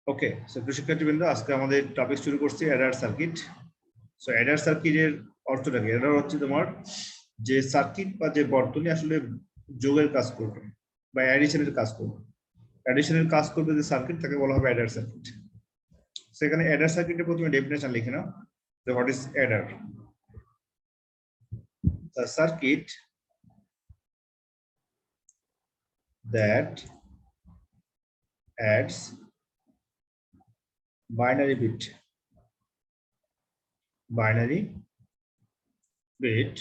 ওকে, so শিক্ষার্থীবৃন্দ, আজকে আমাদের টপিক শুরু করছি অ্যাডার সার্কিট। সো অ্যাডার সার্কিটের অর্থটা কি? অ্যাডার হচ্ছে তোমার যে সার্কিট বা যে বর্তনী আসলে যোগের কাজ করবে বা অ্যাডিশনের কাজ করবে। অ্যাডিশনের কাজ করবে যে সার্কিট, তাকে বলা হবে অ্যাডার সার্কিট। সেখানে অ্যাডার সার্কিটের প্রথমে ডেফিনেশন লিখে নাও যে what is Eder. The circuit that adds binary bit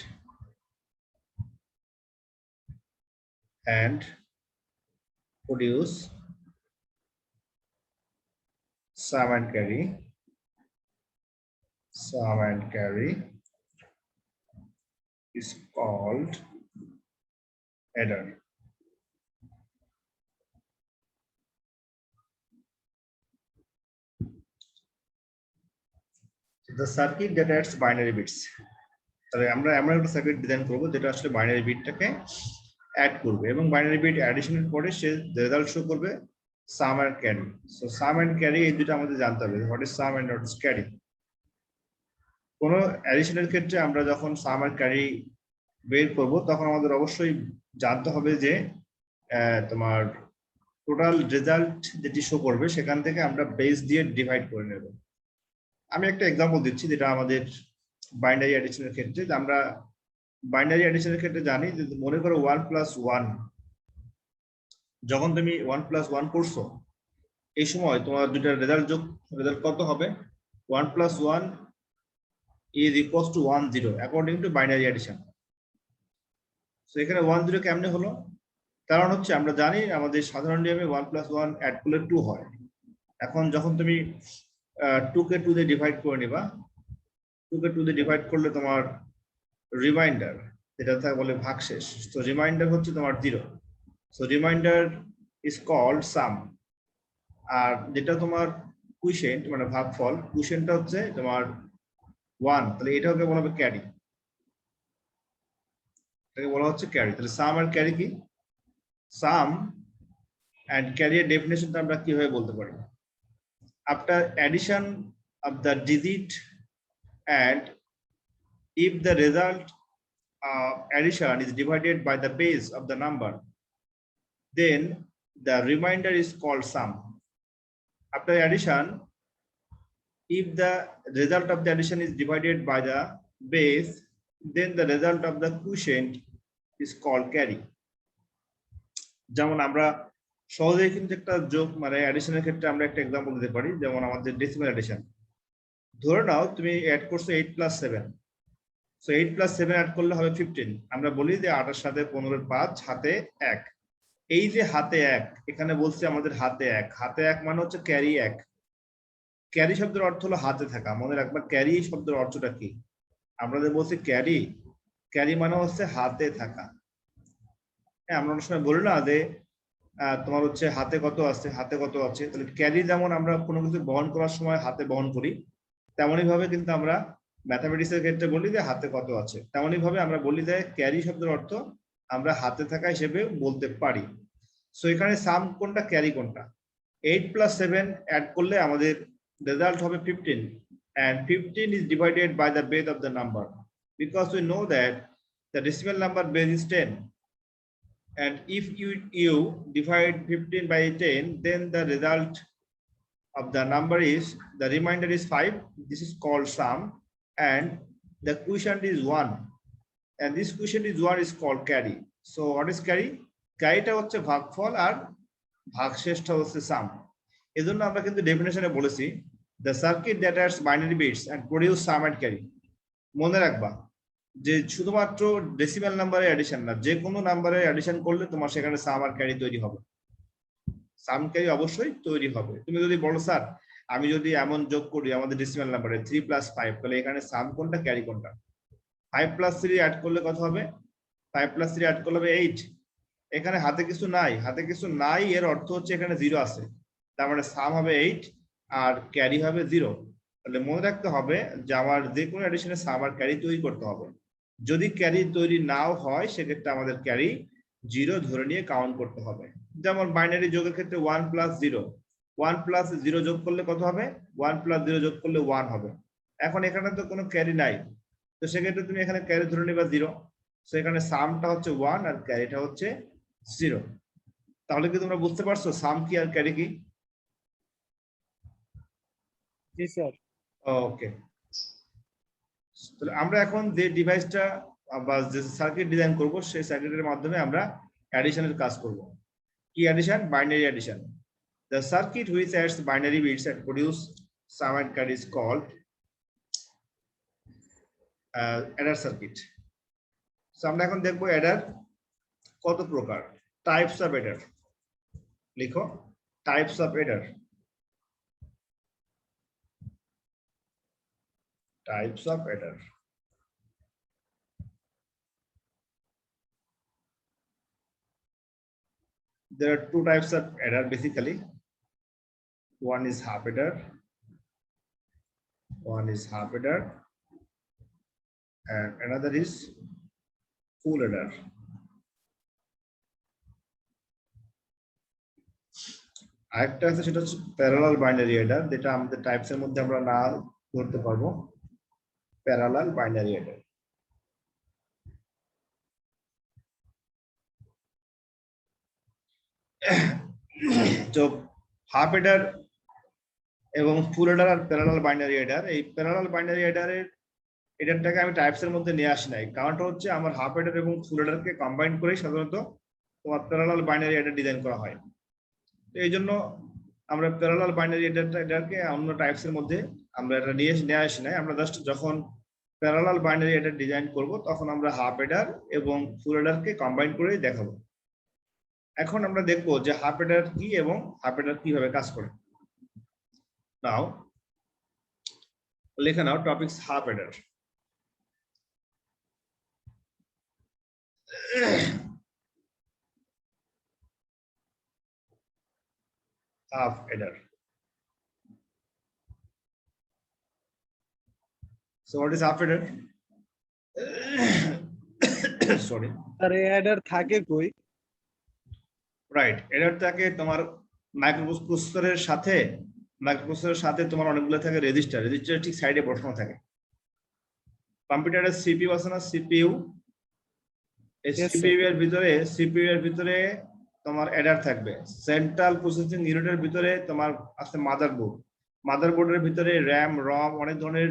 and produce sum and carry is called adder. The circuit that adds binary bits. তাহলে আমরা এমন একটা সার্কিট ডিজাইন করব যেটা আসলে বাইনারি বিটটাকে অ্যাড করবে এবং বাইনারি বিট অ্যাডিশনের পরে সে রেজাল্ট শো করবে sum and carry. So sum and carry এই দুটো আমাদের জানতে হবে, what is sum and what is carry. কোনো অ্যাডিশনের ক্ষেত্রে আমরা যখন সাম আর ক্যারি বের করব তখন আমাদের অবশ্যই জানতে হবে যে তোমার টোটাল রেজাল্ট যেটি শো করবে সেখান থেকে আমরা বেস দিয়ে ডিভাইড করে নেব। আমি একটা এক্সাম্পল দিচ্ছি যেটা আমাদের বাইনারি অ্যাডিশনের ক্ষেত্রে। আমরা বাইনারি অ্যাডিশনের ক্ষেত্রে জানি যে মনে করো 1+1, যখন তুমি 1+1 করছো এই সময় তোমার দুইটা রেজাল্ট কত হবে? 1+1 is equals to 10 according to binary addition. So এখানে 10 কেমনে হলো? কারণ হচ্ছে আমরা জানি আমাদের সাধারণ নিয়মে 1+1 অ্যাড করলে 2 হয়। এখন যখন তুমি 2 কে 2 দিয়ে ডিভাইড করে নিবা, 2 কে 2 দিয়ে ডিভাইড করলে তোমার রিমাইন্ডার, যেটা থাকে বলে ভাগশেষ, তো রিমাইন্ডার হচ্ছে তোমার 0। সো রিমাইন্ডার ইজ কল্ড সাম। আর যেটা তোমার কুইশেন্ট মানে ভাগফল, কুইশেন্টটা হচ্ছে তোমার 1, তাহলে এটাকে বলা হবে ক্যারি। এটাকে বলা হচ্ছে ক্যারি। তাহলে সাম আর ক্যারি কি? সাম and carry এর ডেফিনেশনটা আমরা কিভাবে বলতে পারি? After addition of the digit and if the result addition is divided by the base of the number, then the remainder is called sum. After addition, if the result of the addition is divided by the base, then the result of the quotient is called carry. যেমন আমরা সহজেই কিন্তু একটা যোগ মানে অ্যাডিশনের ক্ষেত্রে আমরা একটা एग्जांपल দিতে পারি, যেমন আমাদের ডেসিমাল অ্যাডিশন। ধরে নাও তুমি অ্যাড করছো 8+7, সো 8+7 অ্যাড করলে হবে 15। আমরা বলি যে 8 এর সাথে 15 এর 5 হাতে 1। এই যে হাতে 1, এখানে বলছি আমাদের হাতে 1, হাতে 1 মানে হচ্ছে ক্যারি 1। ক্যারি শব্দের অর্থ হলো হাতে থাকা। মনে রাখবা ক্যারি শব্দের অর্থটা কি? আমরা যে বলছি ক্যারি, ক্যারি মানে হচ্ছে হাতে থাকা। হ্যাঁ, আমরা অনেক সময় বলি না যে তোমার হচ্ছে হাতে কত আছে, হাতে কত আছে। তাহলে ক্যারি যেমন আমরা কোনো কিছু বহন করার সময় হাতে বহন করি, তেমনই ভাবে কিন্তু আমরা ম্যাথমেটিক্সের ক্ষেত্রে বলি যে হাতে কত আছে। তেমনই ভাবে আমরা বলি যে ক্যারি শব্দের অর্থ আমরা হাতে থাকা হিসেবে বলতে পারি। সো এখানে সাম কোনটা, ক্যারি কোনটা? 8+7 অ্যাড করলে আমাদের রেজাল্ট হবে 15 and 15 is divided by the base of the number because we know that the decimal number base is 10. And if you divide 15 by 10, then the result of the number is, the remainder is 5. This is called sum, and the quotient is 1, and this quotient is 1 is called carry. So what is carry? Carryটা হচ্ছে ভাগফল আর ভাগশেষটা হচ্ছে সাম। এজন্য আমরা কিন্তু ডেফিনেশনে বলেছি the circuit that adds binary bits and produce sum and carry. মনে রাখবা যে শুধুমাত্র ডেসিমাল নাম্বারে অ্যাডিশন না, যে কোনো নাম্বারে অ্যাডিশন করলে তোমার সেখানে সাম আর ক্যারি তৈরি হবে। সাম ক্যারি অবশ্যই তৈরি হবে। তুমি যদি বলো স্যার আমি যদি এমন যোগ করি আমাদের ডেসিমাল নাম্বারে 3+5, তাহলে এখানে সাম কোনটা, ক্যারি কোনটা? 5+3 অ্যাড করলে কত হবে? 5+3 অ্যাড করলে হবে 8। এখানে হাতে কিছু নাই, হাতে কিছু নাই এর অর্থ হচ্ছে এখানে 0 আছে, তার মানে সাম হবে 8 আর ক্যারি হবে 0। তাহলে মনে রাখতে হবে যে আমার যে কোনো অ্যাডিশনে সাম আর ক্যারি তৈরি করতে হবে। যদি ক্যারি তৈরি নাও হয় সেক্ষেত্রে আমাদের ক্যারি 0 ধরে নিয়ে কাউন্ট করতে হবে। যেমন বাইনারি যোগের ক্ষেত্রে 1+0, 1 প্লাস 0 যোগ করলে কত হবে? 1 প্লাস 0 যোগ করলে 1 হবে। এখন এখানে তো কোনো ক্যারি নাই, তো সেক্ষেত্রে তুমি এখানে ক্যারি ধরে নিবা 0। সো এখানে সামটা হচ্ছে 1 আর ক্যারিটা হচ্ছে 0। তাহলে কি তোমরা বুঝতে পারছো সাম কি আর ক্যারি কি? জি স্যার। ওকে, তাহলে আমরা এখন যে ডিভাইসটা বা যে সার্কিট ডিজাইন করব সেই সার্কিটের মাধ্যমে আমরা অ্যাডিশনের কাজ করব। কি addition? Binary addition. The circuit which adds binary bits and produce sum and carry is called adder circuit. So আমরা এখন দেখবো adder কত প্রকার, types of adder। লিখো types of adder। Types of adder। There are two types of adder basically. One is half adder, one is half adder, and another is full adder. আরেকটা আছে সেটা হচ্ছে প্যারালাল বাইনারি অ্যাডার, যেটা আমাদের types এর মধ্যে আমরা না ধরতে পারবো। Parallel binary Eder. তো হাফ অ্যাডার এবং ফুল Eder are parallel binary Eder, এই প্যারালাল বাইনারি অ্যাডারের এটারটাকে আমি টাইপস এর মধ্যে নিয়ে আসি নাই, কারণটা হচ্ছে আমার হাফ অ্যাডার এবং ফুল অ্যাডারকে কম্বাইন করে সাধারণত তোমার প্যারালাল বাইনারি অ্যাডার ডিজাইন করা হয়। তো এই জন্য আমরা প্যারালাল বাইনারি অ্যাডারকে অন্য টাইপস এর মধ্যে আমরা এটা নিয়ে আসি নাই। আমরা জাস্ট যখন প্যারালাল বাইনারি অ্যাডার ডিজাইন করব তখন আমরা হাফ অ্যাডার এবং ফুল অ্যাডারকে কম্বাইন করে দেখাবো। এখন আমরা দেখবো যে হাফ অ্যাডার কি এবং হাফ অ্যাডার কিভাবে কাজ করে। নাও লেখা now topics half adder. half adder. So what is half adder? Sorry. Sir এই অ্যাডার থাকে কই? রাইট, এডার থাকে তোমার মাইক্রোপ্রসেসরের সাথে তোমার অনেকগুলো থাকে রেজিস্টার ঠিক সাইডে বসানো থাকে। কম্পিউটারের সিপিইউ আছে না, সিপিইউ, এই সিপিইউ এর ভিতরে তোমার অ্যাডার থাকবে। সেন্ট্রাল প্রসেসিং ইউনিটের ভিতরে তোমার আছে মাদারবোর্ডের ভিতরে র্যাম, রম, অনেক ধরনের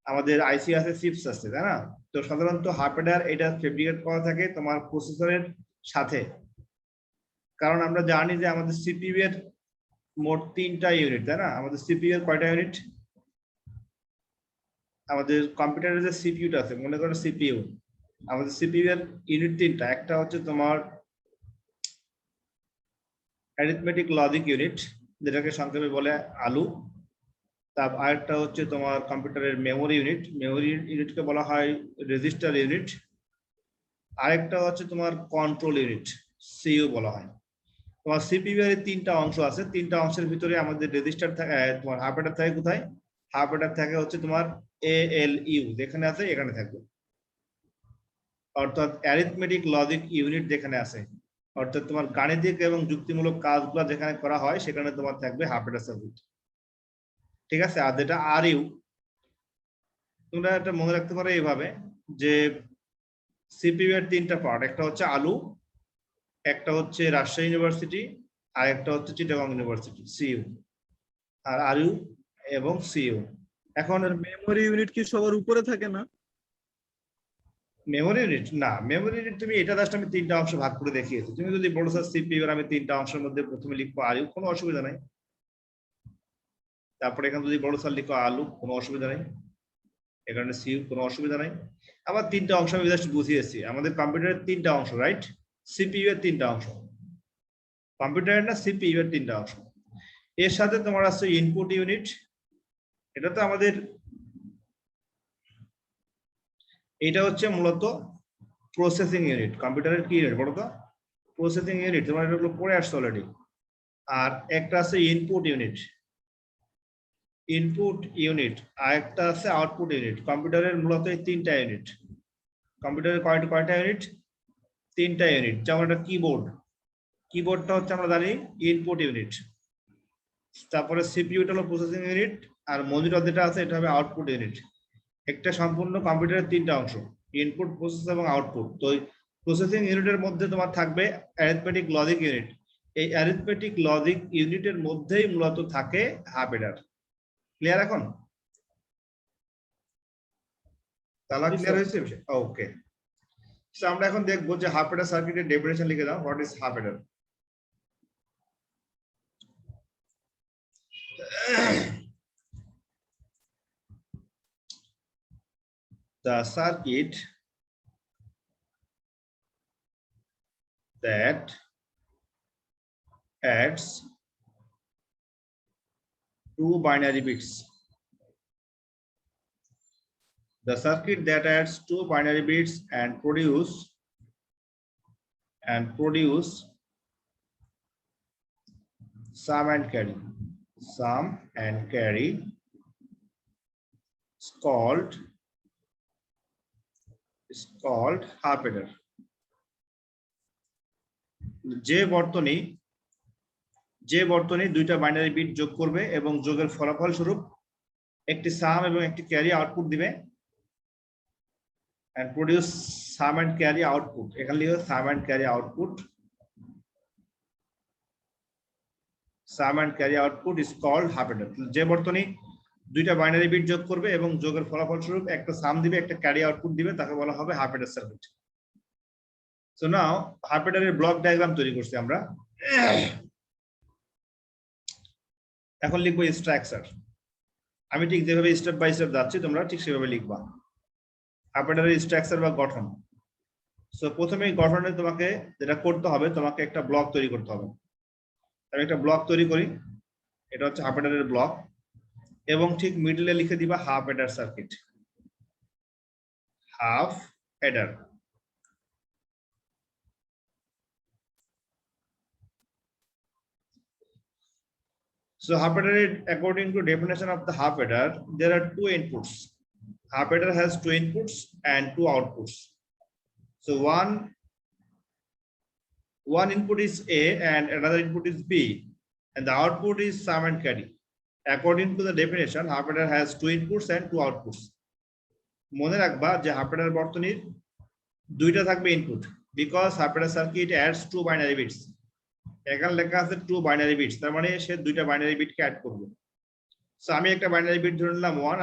আমাদের আইসি আছে, চিপস আছে, তাই না? তো সাধারণত হাফ অ্যাডার এটা ফেব্রিকেট করা থাকে তোমার প্রসেসরের সাথে, কারণ আমরা জানি যে আমাদের সিপিইউ এর মোট 3টা ইউনিট, তাই না? আমাদের সিপিইউ এর কয়টা ইউনিট? আমাদের কম্পিউটারের যে সিপিইউটা আছে, মনে করো সিপিইউ, আমাদের সিপিইউ এর ইউনিট 3টা। একটা হচ্ছে তোমার অ্যারিথমেটিক লজিক ইউনিট, যেটাকে সংক্ষেপে বলে আলু। তার আরেকটা হচ্ছে তোমার কম্পিউটারের মেমোরি ইউনিটকে বলা হয় রেজিস্টার ইউনিট। আরেকটা হচ্ছে তোমার কন্ট্রোল ইউনিট, সিইউ বলা হয়। তোমার সিপিইউ এর 3টা অংশ আছে, 3টা অংশের ভিতরে আমাদের রেজিস্টার থাকে, তোমার হাফ অ্যাডার থাকে কোথায়? হাফ অ্যাডার থাকে হচ্ছে তোমার এএলইউ, যেখানে আছে এখানে থাকবে, অর্থাৎ অ্যারিথমেটিক লজিক ইউনিট যেখানে আছে, অর্থাৎ তোমার গাণিতিক এবং যুক্তিমূলক কাজগুলো যেখানে করা হয় সেখানে তোমার থাকবে হাফ অ্যাডার সার্কিট, ঠিক আছে? আর যেটা আর ইউ, তোমরা এটা মনে রাখতে পারো এইভাবে যে সিপিইউ এর 3টা পার্ট, একটা হচ্ছে আলু, একটা হচ্ছে রাজশাহী ইউনিভার্সিটি, আর একটা হচ্ছে চিটাগং ইউনিভার্সিটি, সিইউ, আর আরইউ এবং সিইউ। এখন মেমোরি ইউনিট কি সবার উপরে থাকে না? মেমোরি ইউনিট না, মেমোরি ইউনিট তুমি এটা জাস্ট আমি 3টা অংশ ভাগ করে দেখিয়েছি। তুমি যদি বলো স্যার সিপিইউ এর আমি 3টা অংশের মধ্যে প্রথমে লিখবো আরইউ, কোনো অসুবিধা নাই। তারপরে এখানে যদি বড় স্যার লিখো আলু, কোনো অসুবিধা নাই। এখানে সিইউ, কোনো অসুবিধা নাই। আবার 3টা অংশ আমি জাস্ট বুঝিয়েছি। আমাদের কম্পিউটারের 3টা অংশ, রাইট? সিপিইউ এর 3টা অংশ, কম্পিউটারের না, সিপিইউ এর 3টা অংশ। এর সাথে তোমার আছে ইনপুট ইউনিট, এটা তো আমাদের, এটা হচ্ছে মূলত প্রসেসিং ইউনিট। কম্পিউটারের কি ইউনিট বলো তো? প্রসেসিং ইউনিট, তোমার এটা পড়ে আসছে অলরেডি। আর একটা আছে ইনপুট ইউনিট, আর একটা আছে আউটপুট ইউনিট। কম্পিউটারের মূলত এই 3টা ইউনিট। কম্পিউটারের কয়টা ইউনিট? 3টা ইউনিট। যেমন একটা কিবোর্ডটা হচ্ছে আমরা জানি ইনপুট ইউনিট, তারপরে সিপিইউ এটা হলো প্রসেসিং ইউনিট, আর মনিটর যেটা আছে এটা হবে আউটপুট ইউনিট। একটা সম্পূর্ণ কম্পিউটারের তিনটা অংশ, ইনপুট, প্রসেস এবং আউটপুট। তো প্রসেসিং ইউনিটের মধ্যে তোমার থাকবে অ্যারিথমেটিক লজিক ইউনিট। এই অ্যারিথমেটিক লজিক ইউনিটের মধ্যেই মূলত থাকে হাফ এডার। ক্লিয়ার এখন? তাহলে ক্লিয়ার হয়েছে? ওকে, সো আমরা এখন দেখবো যে হাফ এডার সার্কিটের ডেফিনেশন লিখে দাও। What is half এডার? The circuit that adds two binary bits. The circuit that adds two binary bits and produce sum and carry. Sum and carry is called half adder. যে বর্তনী দুইটা binary bit যোগ করবে এবং যোগের ফলাফল স্বরূপ একটি সাম এবং একটি ক্যারি আউটপুট দিবে, and produce sum and carry output. এখানে লিখো sum and carry output. Sum and carry output is called half adder. যে বর্তনী দুইটা বাইনারি বিট যোগ করবে এবং যোগের ফলাফল স্বরূপ একটা সাম দিবে একটা ক্যারি আউটপুট দিবে, তাকে বলা হবে half adder circuit. So now half এডারের ব্লক ডায়াগ্রাম তৈরি করছি আমরা। এখন লিখবো স্ট্রাকচার। আমি ঠিক যেভাবে স্টেপ বাই স্টেপ যাচ্ছি তোমরা ঠিক সেভাবে লিখবা হাফ এডারের স্ট্রাকচার বা গঠন। সো প্রথমে গঠনে তোমাকে যেটা করতে হবে, তোমাকে একটা ব্লক তৈরি করতে হবে। আমি একটা ব্লক তৈরি করি, এটা হচ্ছে হাফ এডারের ব্লক, এবং ঠিক মিডলে লিখে দিবা half adder circuit. Half এডার। So half adder, according to definition of the half adder, there are two inputs. Half adder has two inputs and two outputs. So one input is A and another input is B, and the output is sum and carry. According to the definition, half adder has two inputs and two outputs. মনে রাখবা যে half এডার বর্তনীর দুইটা থাকবে input, because half adder circuit adds two binary bits. এখানে লেখা আছে two binary bits, তার মানে সে দুইটা বাইনারি বিটকে অ্যাড করবে। সো আমি একটা বাইনারি বিট ধরে নিলাম 1,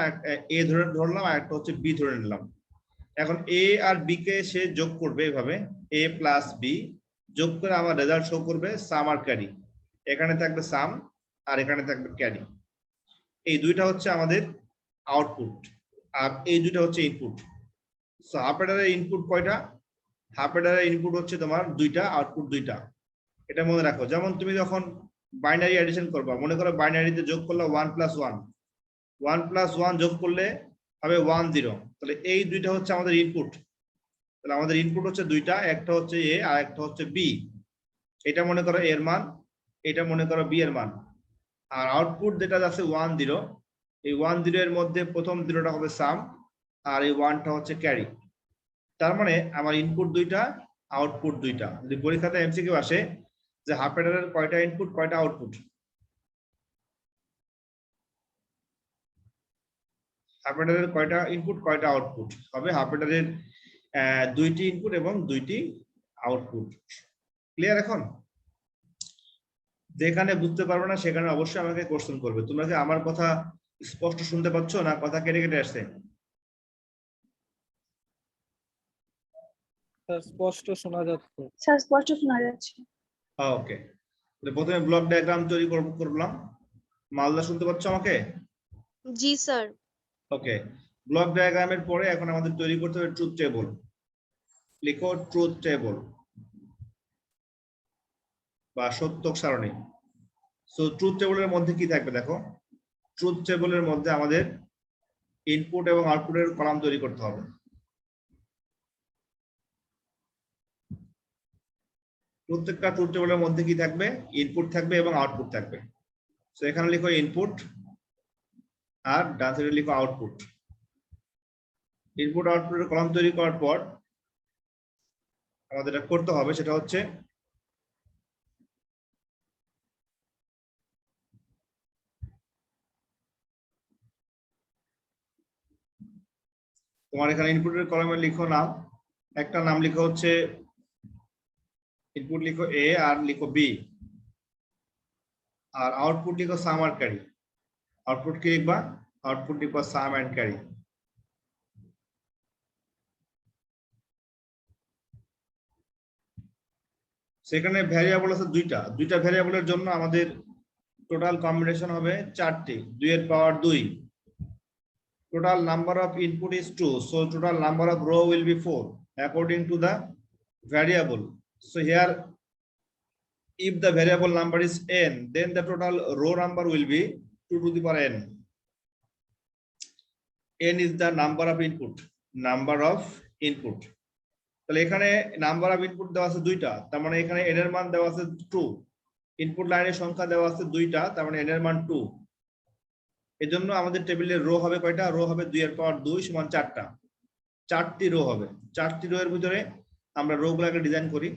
এ ধরলাম, আর একটা হচ্ছে বি ধরে নিলাম। এখন এ আর বি কে সে যোগ করবে এভাবে, এ প্লাস বি যোগ করে আমার রেজাল্ট শো করবে সাম আর ক্যারি। এখানে থাকবে সাম আর এখানে থাকবে ক্যারি। এই দুইটা হচ্ছে আমাদের আউটপুট আর এই দুইটা হচ্ছে ইনপুট। সো হাফ এডারের ইনপুট কয়টা? হাফ এডারের ইনপুট হচ্ছে তোমার দুইটা, আউটপুট দুইটা। এটা মনে রাখো। যেমন তুমি যখন বাইনারি অ্যাডিশন করবা, মনে করো বাইনারিতে যোগ করলে 1 + 1, 1 + 1 যোগ করলে হবে 1 0। তাহলে এই দুইটা হচ্ছে আমাদের ইনপুট। তাহলে আমাদের ইনপুট হচ্ছে দুইটা, একটা হচ্ছে এ আর একটা হচ্ছে বি। এটা মনে করো এর মান, এটা মনে করো বি এর মান। আর আউটপুট যেটা আছে 1 0, এই 1 0 এর মধ্যে প্রথম 0টা হবে সাম আর এই 1টা হচ্ছে ক্যারি। তার মানে আমার ইনপুট দুইটা, আউটপুট দুইটা। যদি পরীক্ষাতে এমসিকিউ আসে যে হাফ এডারের কয়টা ইনপুট কয়টা আউটপুট, হাফ এডারের কয়টা ইনপুট কয়টা আউটপুট হবে? হাফ এডারের দুইটি ইনপুট এবং দুইটি আউটপুট। ক্লিয়ার? এখন যেখানে বুঝতে পারবে না সেখানে অবশ্যই আমাকে কোশ্চেন করবে। তোমরা কি আমার কথা স্পষ্ট শুনতে পাচ্ছ না কথা কেটে কেটে আসছে? স্পষ্ট শোনা যাচ্ছে। স্যার স্পষ্ট শোনা যাচ্ছে। ওকে, প্রথমে ব্লক ডায়াগ্রাম তৈরি করলাম। মালদা শুনতে পাচ্ছ আমাকে? জি স্যার। ওকে, ব্লক ডায়াগ্রামের পরে এখন আমাদের তৈরি করতে হবে ট্রুথ টেবল। লিখো ট্রুথ টেবল বা সত্যক সারণী। সো ট্রুথ টেবলের মধ্যে কি থাকবে দেখো। ট্রুথ টেবলের মধ্যে আমাদের ইনপুট এবং আউটপুটের কলাম তৈরি করতে হবে। প্রত্যেকটা ট্রুথ টেবলের মধ্যে কি থাকবে? ইনপুট থাকবে এবং আউটপুট থাকবে। সো এখানে লিখো ইনপুট আর ডান সাইডে লিখো আউটপুট। ইনপুট আউটপুটের কলাম তৈরি করার পর আমাদের যেটা করতে হবে সেটা হচ্ছে তোমার এখানে ইনপুটের কলামে লিখো নাম, একটা নাম লিখো হচ্ছে ইনপুট লিখো এ আর লিখো বি, আর আউটপুট লিখো সাম আর ক্যারি। আউটপুট কি লিখবা? আউটপুট লিখবা সাম এন্ড ক্যারি। সেখানে ভ্যারিয়েবল আছে দুইটা ভ্যারিয়েবলের জন্য আমাদের টোটাল কম্বিনেশন হবে 4টি, 2 এর পাওয়ার 2। Total number of input is 2, so total number of row will be 4 according to the variable. So here, if the variable number is n, then the total row number will be 2 to the power n. N is the number of input. তাহলে এখানে number of input দেওয়া আছে 2টা, তার মানে এখানে n এর মান দেওয়া আছে 2। ইনপুট লাইনের সংখ্যা দেওয়া আছে 2টা, তার মানে n এর মান 2। এজন্য আমাদের টেবিলের রো হবে কয়টা? রো হবে 2 এর পাওয়ার 2 সমান 4টা। 4টি রো হবে। 4টি রো এর ভিতরে আমরা রো গুলোকে ডিজাইন করি।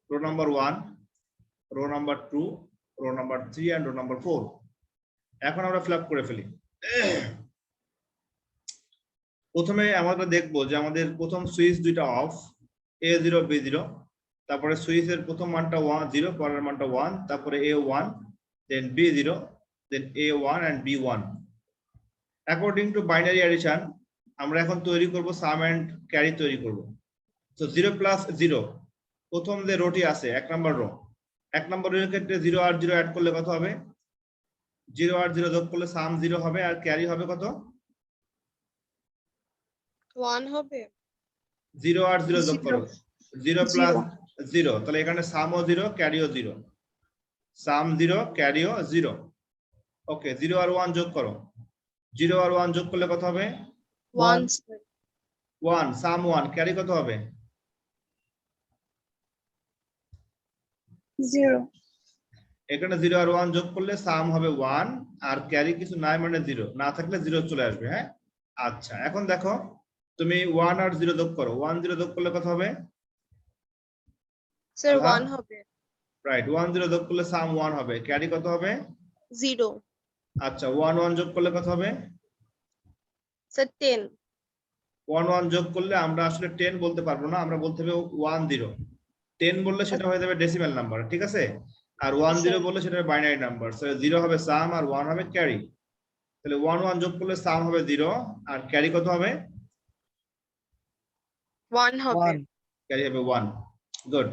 Row number 1, row number 2, row number 3 and row number 4। এখন আমরা ফিল আপ করে ফেলি। প্রথমে আমরা দেখবো যে আমাদের প্রথম সুইচ দুইটা অফ, A0 B0, তারপরে সুইচের প্রথম মানটা 0, পরের মানটা 1, তারপরে A1, then B0, then A1 and B1. According to binary addition, আমরা এখন তৈরি করব সাম এন্ড ক্যারি তৈরি করব। তো 0 প্লাস 0, প্রথম যে রোটি আছে 1 নাম্বার রো, 1 নাম্বার রোর ক্ষেত্রে 0 আর 0 অ্যাড করলে কত হবে? 0 আর 0 যোগ করলে সাম 0 হবে, আর ক্যারি হবে কত? 1 হবে। 0 আর 0 যোগ করো, 0 প্লাস 0, তাহলে এখানে সামও 0 ক্যারিও 0, সাম 0 ক্যারিও 0। ওকে, 0 আর 1 যোগ করো, 0 আর 1 যোগ করলে কত হবে? 1 1, সাম 1, ক্যারি কত হবে? 0। এখানে 0 আর 1 যোগ করলে সাম হবে 1, আর ক্যারি কিছু নাই মানে 0, না থাকলে 0 চলে আসবে। হ্যাঁ, আচ্ছা, এখন দেখো তুমি 1 আর 0 যোগ করো, 1 0 যোগ করলে কত হবে? স্যার 1 হবে। রাইট, 1 0 যোগ করলে সাম 1 হবে, ক্যারি কত হবে? 0। আচ্ছা, 1 1 যোগ করলে কত হবে? স্যার 10। 1 1 যোগ করলে আমরা আসলে 10 বলতে পারবো না, আমরা বলতে হবে 1 0। 10 বললে সেটা হয়ে যাবে ডেসিমাল নাম্বার, ঠিক আছে? আর 1 0 বললে সেটা বাইনারি নাম্বার। সো 0 হবে সাম আর 1 হবে ক্যারি। তাহলে 1 1 যোগ করলে সাম হবে 0, আর ক্যারি কত হবে? 1 হবে। ক্যারি হবে 1। গুড।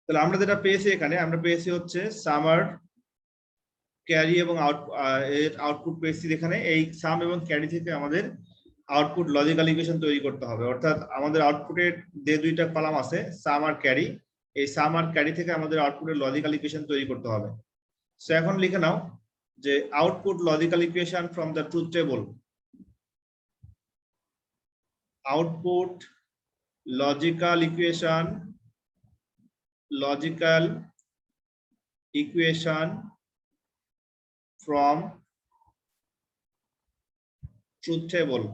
তাহলে আমরা যেটা পেয়েছি এখানে, আমরা পেয়েছি হচ্ছে সামার, ক্যারি এবং আউটপুট পেয়েছি। এখানে এই সাম এবং ক্যারি থেকে আমাদের আউটপুট লজিক্যাল ইকুয়েশন তৈরি করতে হবে, অর্থাৎ আমাদের আউটপুটের যে দুইটা কলাম আছে সাম আর ক্যারি, এই সাম আর ক্যারি থেকে আমাদের আউটপুটের লজিক্যাল ইকুয়েশন তৈরি করতে হবে। সো এখন লিখে নাও যে output logical equation from the truth table. Output logical equation from truth table.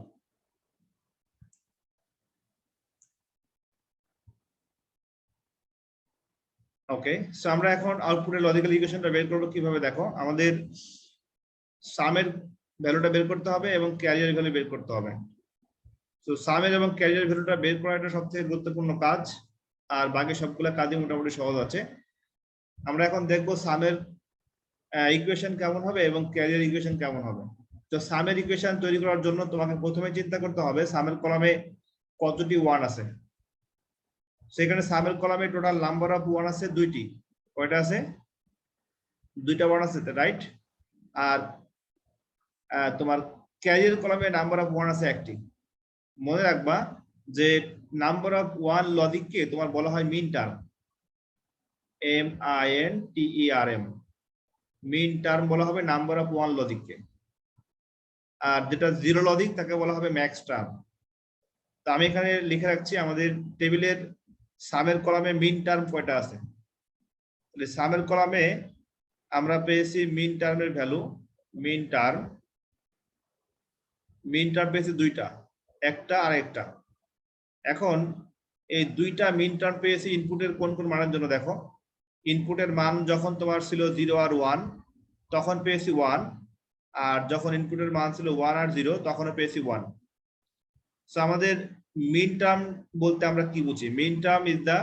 Okay, so আমরা এখন আউটপুটের লজিক্যাল ইকুয়েশনটা বের করব কিভাবে। দেখো, আমাদের সামের ভ্যালুটা বের করতে হবে এবং ক্যারিয়ার ভ্যালু বের করতে হবে। সো সামের এবং ক্যারিয়ার ভ্যালুটা বের করাটা সবথেকে গুরুত্বপূর্ণ কাজ, আর বাকি সবগুলো কাজই মোটামুটি সহজ আছে। আমরা এখন দেখবো সামের ইকুয়েশন কেমন হবে এবং ক্যারিয়ার ইকুয়েশন কেমন হবে। তো সামের ইকুয়েশন তৈরি করার জন্য তোমাকে প্রথমে চিন্তা করতে হবে সামের কলামে কতটি 1 আছে। সেখানে সামের কলামে টোটাল নাম্বার অফ 1 আছে 2টি। কয়টা আছে? 2টা 1 আছে, রাইট? আর তোমার ক্যারিয়ার কলামে নাম্বার অফ 1 আছে 1টি। মনে রাখবা যে নাম্বার অফ 1 লজিককে তোমার বলা হয় মিন টার্ম, MINTERM। মিন টার্ম বলা হবে নাম্বার অফ 1 লজিককে, আর যেটা 0 লজিক তাকে বলা হবে ম্যাক্স টার্ম। তো আমি এখানে লিখে রাখছি আমাদের টেবিলের সামের কলামে মিন টার্ম কয়টা আছে। তাহলে সামের কলামে আমরা পেয়েছি মিন টার্মের ভ্যালু, মিন টার্ম পেয়েছি 2টা, একটা আর একটা। এখন এই 2টা মিন টার্ম পেয়েছি ইনপুটের কোন কোন মানের জন্য। দেখো, ইনপুটের মান যখন তোমার ছিল 0 আর 1 তখন পেয়েছি 1, আর যখন ইনপুটের মান ছিল 1 আর 0 তখনও পেয়েছি 1। সো আমাদের মিন টার্ম বলতে আমরা কি বুঝি? Minterm is the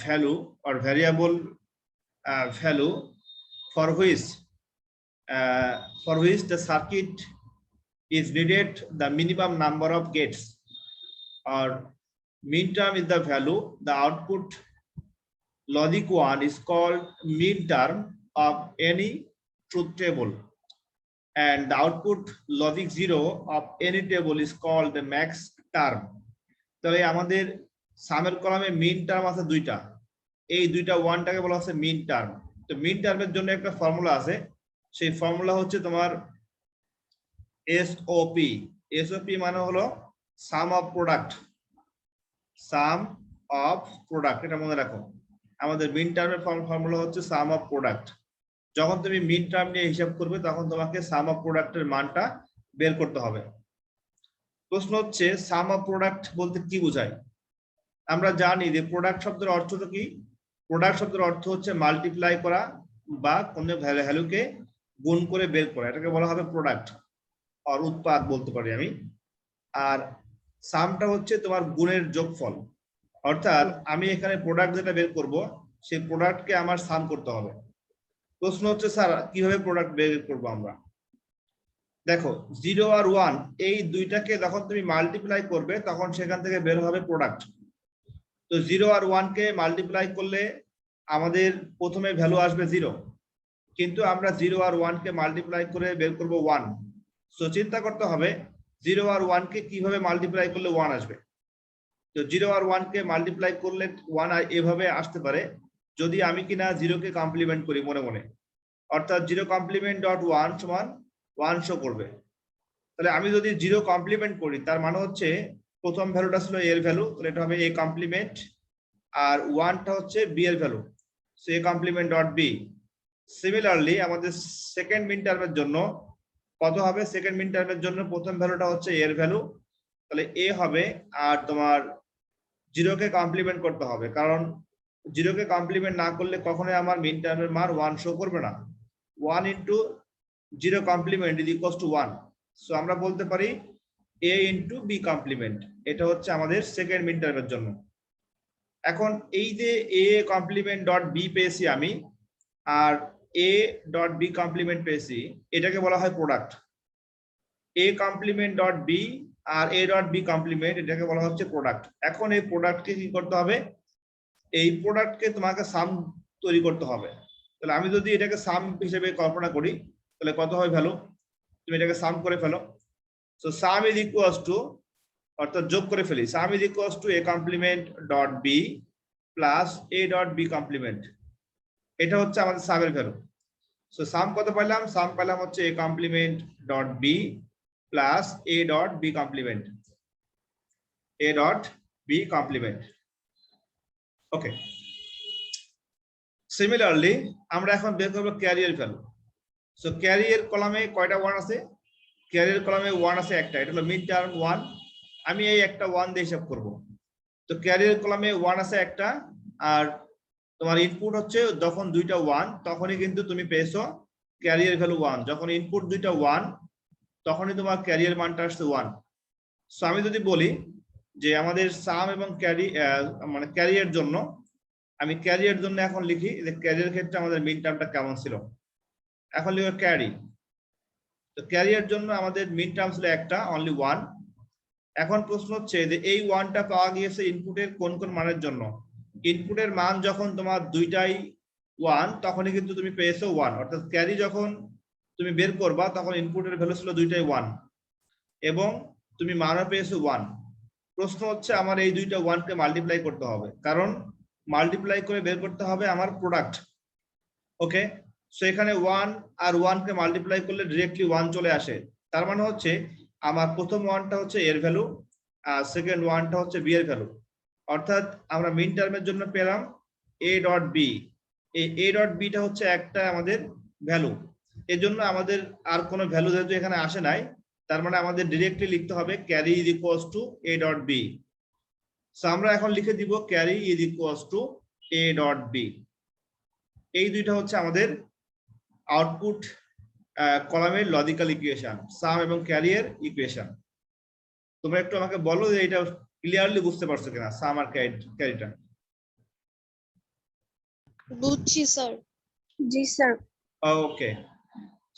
value or variable value for which the circuit is needed the minimum number of gates, or min term is the value the output logic 1 is called min term of any truth table, and the output logic 0 of any table is called the max term. তাহলে আমাদের সামের কলামে মিন term আছে দুইটা, এই দুইটা ওয়ানটাকে বলা হচ্ছে মিন term. তো মিন টার্মের জন্য একটা ফর্মুলা আছে, সেই ফর্মুলা হচ্ছে তোমার এসওপি। এসওপি মানে হলো sum of product, sum of product, এটা মনে রাখো। আমাদের মিন টার্মের ফর্মুলা হচ্ছে সাম অফ প্রোডাক্ট। যখন তুমি মিন টার্ম নিয়ে হিসাব করবে তখন তোমাকে সাম অফ প্রোডাক্টের মানটা বের করতে হবে। প্রশ্ন হচ্ছে সাম অফ প্রোডাক্ট বলতে কি বোঝায়? আমরা জানি যে প্রোডাক্ট শব্দের অর্থটা কি? প্রোডাক্ট শব্দের অর্থ হচ্ছে মাল্টিপ্লাই করা বা কোনো ভ্যালুকে গুণ করে বের করা, এটাকে বলা হবে প্রোডাক্ট আর উৎপাদ বলতে পারি আমি। আর সামটা হচ্ছে তোমার গুণের যোগফল, অর্থাৎ আমি এখানে প্রোডাক্ট যেটা বের করব সেই প্রোডাক্টকে আমার সাম করতে হবে। প্রশ্ন হচ্ছে স্যার কিভাবে প্রোডাক্ট বের করব আমরা? দেখো 0 আর 1 এই দুইটাকে যখন তুমি মাল্টিপ্লাই করবে তখন সেখান থেকে বের হবে প্রোডাক্ট। তো 0 আর 1 কে মাল্টিপ্লাই করলে আমাদের প্রথমে ভ্যালু আসবে 0, কিন্তু আমরা 0 আর 1 কে মাল্টিপ্লাই করে বের করব 1। সো চিন্তা করতে হবে 0 আর 1 কে কিভাবে মাল্টিপ্লাই করলে 1 আসবে। তো 0 আর 1 কে মাল্টিপ্লাই করলে 1 এভাবে আসতে পারে যদি আমি কিনা 0 কে কমপ্লিমেন্ট করি মনে মনে, অর্থাৎ 0 কমপ্লিমেন্ট ডট 1 সমান 1 শো করবে। তাহলে আমি যদি 0 কমপ্লিমেন্ট করি তার মানে হচ্ছে প্রথম ভ্যালুটা ছিল এর ভ্যালু, তাহলে এটা হবে a কমপ্লিমেন্ট, আর 1টা হচ্ছে b এর value, so a complement dot b। Similarly আমাদের সেকেন্ড মিন টার্মের জন্য কত হবে? সেকেন্ড মিন টার্মের জন্য প্রথম ভ্যালুটা হচ্ছে এর ভ্যালু, তাহলে a হবে, আর তোমার 0 কে কমপ্লিমেন্ট করতে হবে, কারণ 0 কে কমপ্লিমেন্ট না করলে কখনোই আমার মিন টার্মের মান 1 শো করবে না। 1 into 0 complement is equals to 1, so আমরা বলতে পারি a ইনটু b কমপ্লিমেন্ট। এটা হচ্ছে আমাদের সেকেন্ড মিন টার্মের জন্য। এখন এই যে a কমপ্লিমেন্ট ডট b পেয়েছি আমি, আর a ডট b কমপ্লিমেন্ট পেয়েছি, এটাকে বলা হয় product. a complement dot b আর a ডট b কমপ্লিমেন্ট, এটাকে বলা হচ্ছে প্রোডাক্ট। এখন এই প্রোডাক্টকে কি করতে হবে? এই প্রোডাক্টকে তোমাকে সাম তৈরি করতে হবে। তাহলে আমি যদি এটাকে সাম হিসেবে কল্পনা করি তাহলে কত হয় ভ্যালু? তুমি এটাকে সাম করে ফেলো। So sum is equals to, অর্থাৎ যোগ করে ফেলি, sum is equals to a complement dot b plus a dot b complement. এটা হচ্ছে আমাদের সামের ভ্যালু। সো সাম কত পেলাম? সাম পেলাম হচ্ছে a complement dot b plus a dot b complement, a dot b complement. Okay, similarly আমরা এখন বের করব ক্যারিয়ার ভ্যালু। সো ক্যারিয়ার কলামে কয়টা 1 আছে? ক্যারিয়ার কলামে 1 আছে একটা, এটা হলো মিড টার্ম 1। আমি এই একটা 1 দিয়ে হিসাব করব। তো ক্যারিয়ার কলামে 1 আছে একটা, আর তোমার ইনপুট হচ্ছে যখন দুইটা 1 তখনই কিন্তু তুমি পেয়েছো ক্যারিয়ার ভ্যালু 1। যখন ইনপুট দুইটা 1 তখনই তোমার ক্যারিয়ার মানটা আসছে 1। সো আমি যদি বলি যে আমাদের সাম এবং মানে ক্যারিয়ার জন্য, আমি ক্যারিয়ার জন্য এখন লিখি যে ক্যারিয়ার ক্ষেত্রে আমাদের মিন টার্মটা কেমন ছিল। এখন লিখো ক্যারি। তো ক্যারিয়ার জন্য আমাদের মিন টার্ম ছিল একটা, অনলি 1। এখন প্রশ্ন হচ্ছে যে এই 1টা পাওয়া গিয়েছে ইনপুটের কোন কোন মানের জন্য? ইনপুটের মান যখন তোমার দুইটাই 1 তখনই কিন্তু তুমি পেয়েছো 1, অর্থাৎ ক্যারি যখন তুমি বের করবা তখন ইনপুটের ভ্যালু ছিল দুইটাই 1 এবং তুমি মানও পেয়েছো 1। প্রশ্ন হচ্ছে আমার এই দুইটা 1 কে মাল্টিপ্লাই করতে হবে, কারণ মাল্টিপ্লাই করে বের করতে হবে আমার প্রোডাক্ট। ওকে, সো এখানে 1 আর 1 কে মাল্টিপ্লাই করলে ডিরেক্টলি 1 চলে আসে, তার মানে হচ্ছে আমার প্রথম 1টা হচ্ছে এর ভ্যালু আর সেকেন্ড 1টা হচ্ছে b এর ভ্যালু। অর্থাৎ আমরা মিন টার্মের জন্য পেলাম a ডট b। এই a ডট b টা হচ্ছে একটা আমাদের ভ্যালু, এজন্য আমাদের আর কোনো ভ্যালু যেহেতু এখানে আসে নাই, তার মানে আমাদের ডিরেক্টলি লিখতে হবে carry is equals to a dot b। So আমরা এখন লিখে দিব carry is equals to a dot b। এই দুইটা হচ্ছে আমাদের আউটপুট কলামের লজিক্যাল ইকুয়েশন, সাম এবং ক্যারিয়ার ইকুয়েশন। তোমরা একটু আমাকে বলো যে এটা ক্লিয়ারলি বুঝতে পারছো কিনা, সাম আর ক্যারিটা। বুঝছি স্যার। জি স্যার। ওকে,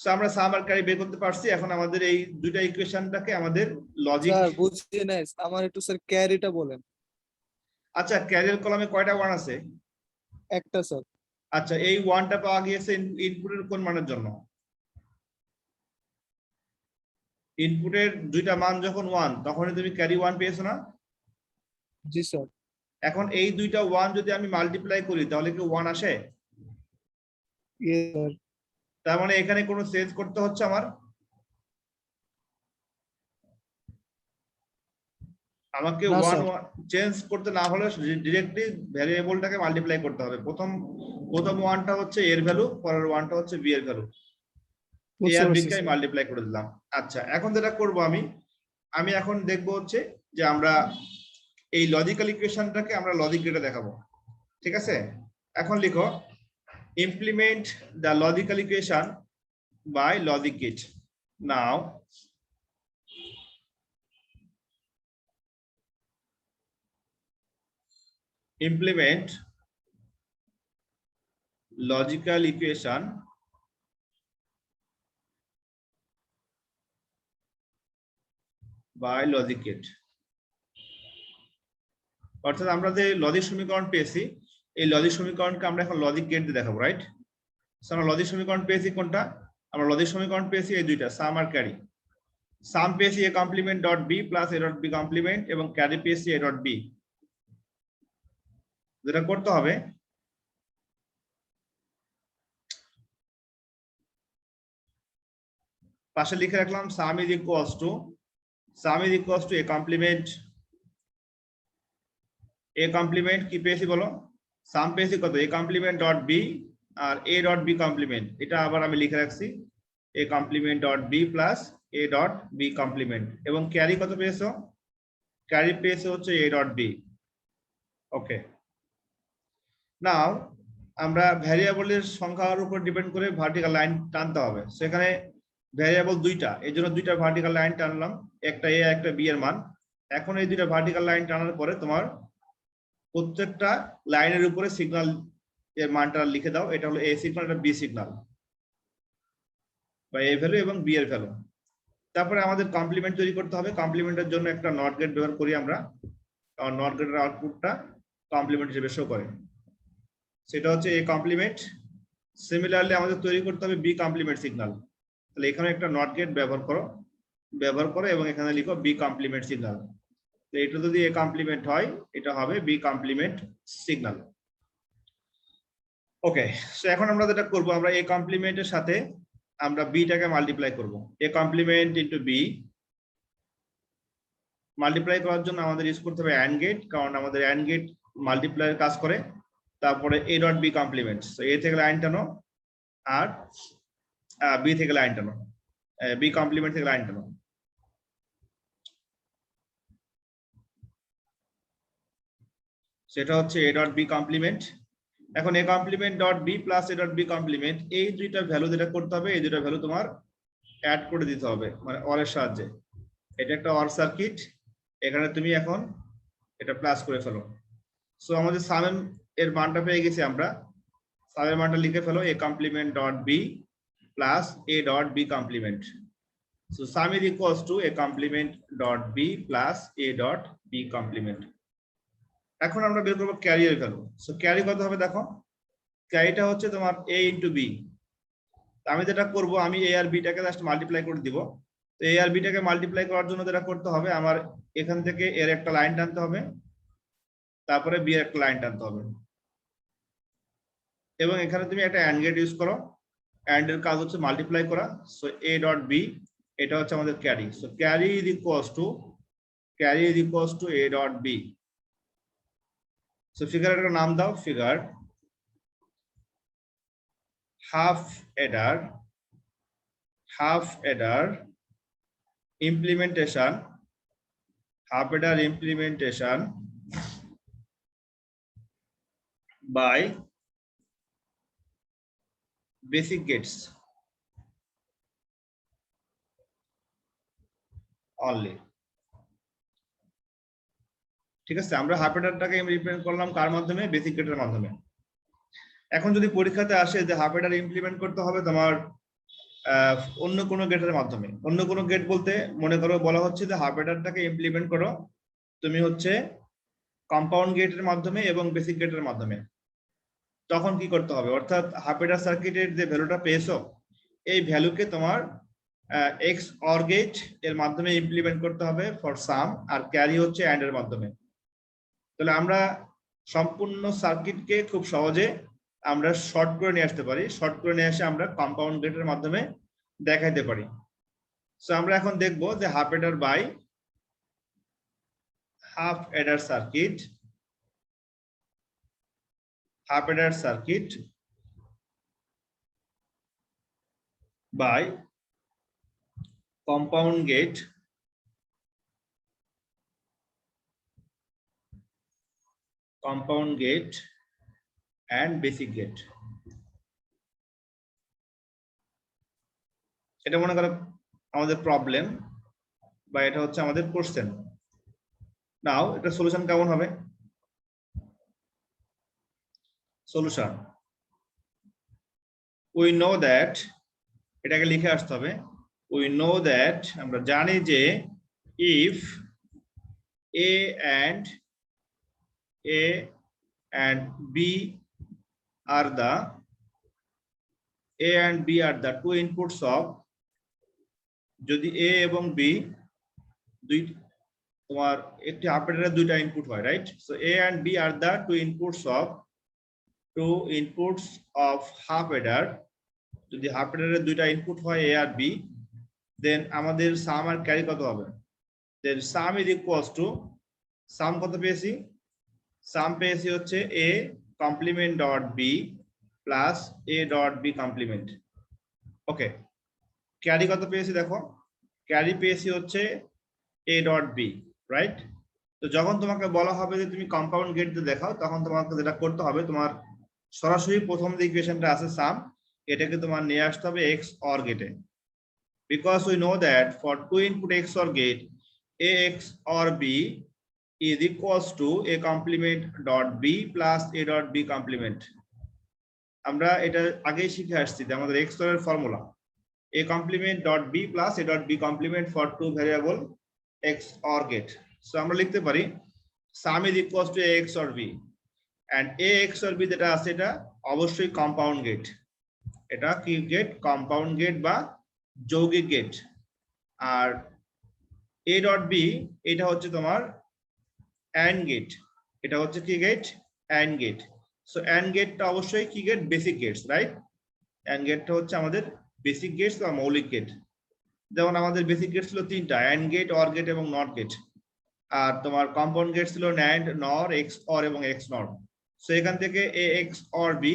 সো আমরা সাম আর ক্যারি বের করতে পারছি। এখন আমাদের এই দুইটা ইকুয়েশনটাকে আমাদের লজিক। স্যার বুঝছি না, আমার একটু স্যার ক্যারিটা বলেন। আচ্ছা, ক্যারিয়ার কলামে কয়টা ওয়ান আছে? একটা স্যার। আচ্ছা, এই ওয়ানটা পাওয়া গিয়েছে ইনপুটের কোন মানের জন্য? ইনপুটের দুইটা মান যখন ওয়ান, তখনই তুমি ক্যারি ওয়ান পেয়েছো না? জি স্যার। এখন এই দুইটা ওয়ান যদি আমি মাল্টিপ্লাই করি তাহলে কি ওয়ান আসে? স্যার তার মানে এখানে কোনো চেঞ্জ করতে হচ্ছে আমার? আমাকে না ওয়ান স্যার। চেঞ্জ করতে না হলে ডিরেক্টলি ভ্যারিয়েবলটাকে মাল্টিপ্লাই করতে হবে। প্রথম ওয়ানটা হচ্ছে এর ভ্যালু, পরের ওয়ানটা হচ্ছে বি এর ভ্যালু। এ বুঝতে আর বি পারছি কে স্যার। মাল্টিপ্লাই করে দিলাম। আচ্ছা, এখন যেটা করব আমি এখন দেখবো হচ্ছে যে আমরা এই লজিক্যাল ইকুয়েশনটাকে আমরা লজিক গেটে দেখাবো। ঠিক আছে, এখন লিখো implement the logical equation by logic gate. Now implement logical equation by logic gate. অর্থাৎ আমরা যে লজিক সমীকরণ পেয়েছি, এই লজিক সমীকরণকে আমরা এখন লজিক গেট দিয়ে দেখাবো, রাইট? আমরা লজিক সমীকরণ পেয়েছি কোনটা? আমরা লজিক সমীকরণ পেয়েছি এই দুইটা, সাম আর ক্যারি। সাম পেয়েছি a complement dot b plus a dot b complement, এবং ক্যারি পেয়েছি a dot b। যেটা করতে হবে, পাশে লিখে রাখলাম সাম is equals to a complement। a complement কি পেয়েছি বলো? সাম পেয়েছি কত? a complement dot b আর a dot b complement। এটা আবার আমি লিখে রাখছি a complement dot b plus a dot b complement। এবং ক্যারি কত পেয়েছো? ক্যারি পেয়েছে হচ্ছে a dot b। ওকে, নাও আমরা ভ্যারিয়েবলের সংখ্যার উপর ডিপেন্ড করে ভার্টিক্যাল লাইন টানতে হবে। সেখানে ভ্যারিয়েবল দুইটা, এই জন্য দুইটা ভার্টিক্যাল লাইন টানলাম, একটা এ একটা বি এর মান। এখন এই দুইটা ভার্টিক্যাল লাইন টানার পরে তোমার প্রত্যেকটা লাইনের উপরে সিগন্যাল এর মানটা লিখে দাও। এটা হলো এ সিগন্যাল, এটা বি সিগন্যাল, বা এ ভ্যালু এবং বি এর ভ্যালু। তারপরে আমাদের কমপ্লিমেন্ট তৈরি করতে হবে। কমপ্লিমেন্টের জন্য একটা নট গেট ব্যবহার করি আমরা, কারণ নট গেটের আউটপুটটা কমপ্লিমেন্ট হিসেবে শো করে। সেটা হচ্ছে এ কমপ্লিমেন্ট। সিমিলারলি আমাদের তৈরি করতে হবে বি কমপ্লিমেন্ট সিগন্যাল। তাহলে এখানে একটা নট গেট ব্যবহার করো এবং এখানে লিখো বি কমপ্লিমেন্ট সিগন্যাল। তো এটা যদি এ কমপ্লিমেন্ট হয়, এটা হবে বি কমপ্লিমেন্ট সিগন্যাল। ওকে, সো এখন আমরা যেটা করব, আমরা এ কমপ্লিমেন্টের সাথে আমরা বিটাকে মাল্টিপ্লাই করব। A complement into B multiply করার জন্য আমাদের ইউজ করতে হবে অ্যান্ড গেট, কারণ আমাদের অ্যান্ড গেট মাল্টিপ্লাইয়ের কাজ করে। তারপরে A dot B complement, so A থেকে লাইন টানো আর বি থেকে লাইন টানো, বি কমপ্লিমেন্ট থেকে লাইন টানো। সেটা হচ্ছে এ ডট বি কমপ্লিমেন্ট। এখন A complement dot B plus A dot B complement, এই দুইটা ভ্যালু যেটা করতে হবে, এই দুইটা ভ্যালু তোমার অ্যাড করে দিতে হবে, মানে অর এর সাহায্যে। এটা একটা অর সার্কিট, এখানে তুমি এখন এটা প্লাস করে ফেলো। সো আমাদের সাম এর মানটা পেয়ে গেছি আমরা। সামের মানটা লিখে ফেলো, A complement dot B plus A dot B complement. So sum is equals to A complement dot B plus A dot B complement. এখন আমরা বের করবো ক্যারিয়ার ভ্যালু। সো ক্যারি কত হবে দেখো, ক্যারিটা হচ্ছে তোমার এ ইন্টু বি। আমি যেটা করবো, আমি এ আর বিটাকে জাস্ট মাল্টিপ্লাই করে দিব। তো এ আর বিটাকে মাল্টিপ্লাই করার জন্য যেটা করতে হবে, আমার এখান থেকে এর একটা লাইন টানতে হবে, তারপরে বি এর একটা লাইন টানতে হবে, এবং এখানে তুমি একটা অ্যান্ড গেট ইউজ করো। অ্যান্ড এর কাজ হচ্ছে মাল্টিপ্লাই করা। সো এ ডট বি, এটা হচ্ছে আমাদের carry. So carry is equals to A dot B. So ফিগারের একটা নাম দাও, figure half adder implementation, half adder implementation by basic gates. Only. ঠিক আছে, আমরা হাফ এডারটাকে ইমপ্লিমেন্ট করলাম কার মাধ্যমে? বেসিক গেটের মাধ্যমে। এখন যদি পরীক্ষাতে আসে যে হাফ এডার ইমপ্লিমেন্ট করতে হবে তোমার অন্য কোনো গেটের মাধ্যমে, অন্য কোনো গেট বলতে মনে করো বলা হচ্ছে যে হাফ এডারটাকে ইমপ্লিমেন্ট করো তুমি হচ্ছে কম্পাউন্ড গেটের মাধ্যমে এবং বেসিক গেটের মাধ্যমে, তখন কি করতে হবে? অর্থাৎ হাফ এডার সার্কিটের যে ভ্যালুটা পেয়েছো এই ভ্যালুকে তোমার এক্স অর গেট এর মাধ্যমে ইমপ্লিমেন্ট করতে হবে ফর সাম, আর ক্যারি হচ্ছে অ্যান্ড এর মাধ্যমে। তাহলে আমরা সম্পূর্ণ সার্কিটকে খুব সহজে আমরা শর্ট করে নিয়ে আসতে পারি, শর্ট করে নিয়ে এসে আমরা কম্পাউন্ড গেটের মাধ্যমে দেখাইতে পারি। সো আমরা এখন দেখবো যে half adder by half adder circuit, half adder circuit by compound gate and basic gate। এটা মনে করো আমাদের প্রবলেম বা এটা হচ্ছে আমাদের কোশ্চেন। নাও এটা সলিউশন কেমন হবে? সলিউশন, we know that, এটাকে লিখে আসতে হবে, we know that, আমরা জানি যে if a and b are the two inputs of, যদি a এবং b দুই তোমার একটি হাফ এডারের দুইটা ইনপুট হয়, right? So a and b are the two inputs of half এডার। যদি হাফ এডারের দুইটা ইনপুট হয় a আর b, দেন আমাদের সাম আর ক্যারি কত হবে? Then sum is equals to, sum কত পেয়েছি? সাম পেয়েছি হচ্ছে a complement dot b plus a dot b complement. Okay, carry কত পেয়েছি দেখো, ক্যারি পেয়েছি হচ্ছে a ডট b, রাইট? তো যখন তোমাকে বলা হবে যে তুমি কম্পাউন্ড গেট দেখাও, তখন তোমাকে যেটা করতে হবে, তোমার সরাসরি প্রথম যে ইকুয়েশনটা আছে সাম, এটাকে তোমার নিয়ে আসতে হবে এক্স অর গেটে, because we know that for two input XOR gate ax or b is equals to a complement dot b plus a dot b complement। আমরা এটা আগেই শিখে আসছি যে আমাদের এক্স অর এর formula a complement dot b plus a dot b complement for two variable x or gate। So আমরা লিখতে পারি sum is equals to ax or b, and ax or b যেটা আছে এটা অবশ্যই কম্পাউন্ড গেট। এটা কি গেট? কম্পাউন্ড গেট বা যৌগিক গেট। আর a ডট b এটা হচ্ছে তোমার অ্যান্ড গেট, এটা হচ্ছে কি gate? And gate. So and গেটটা অবশ্যই কি gate? Basic gates, right? And গেটটা হচ্ছে আমাদের বেসিক গেটস বা মৌলিক গেট। যেমন আমাদের বেসিক গেট ছিল তিনটা, অ্যান্ড গেট, অর গেট এবং নট গেট। আর তোমার কম্পাউন্ড গেট ছিল ন্যান্ড, নর, এক্স অর এবং এক্স নট। সো এখান থেকে এ এক্স অর বি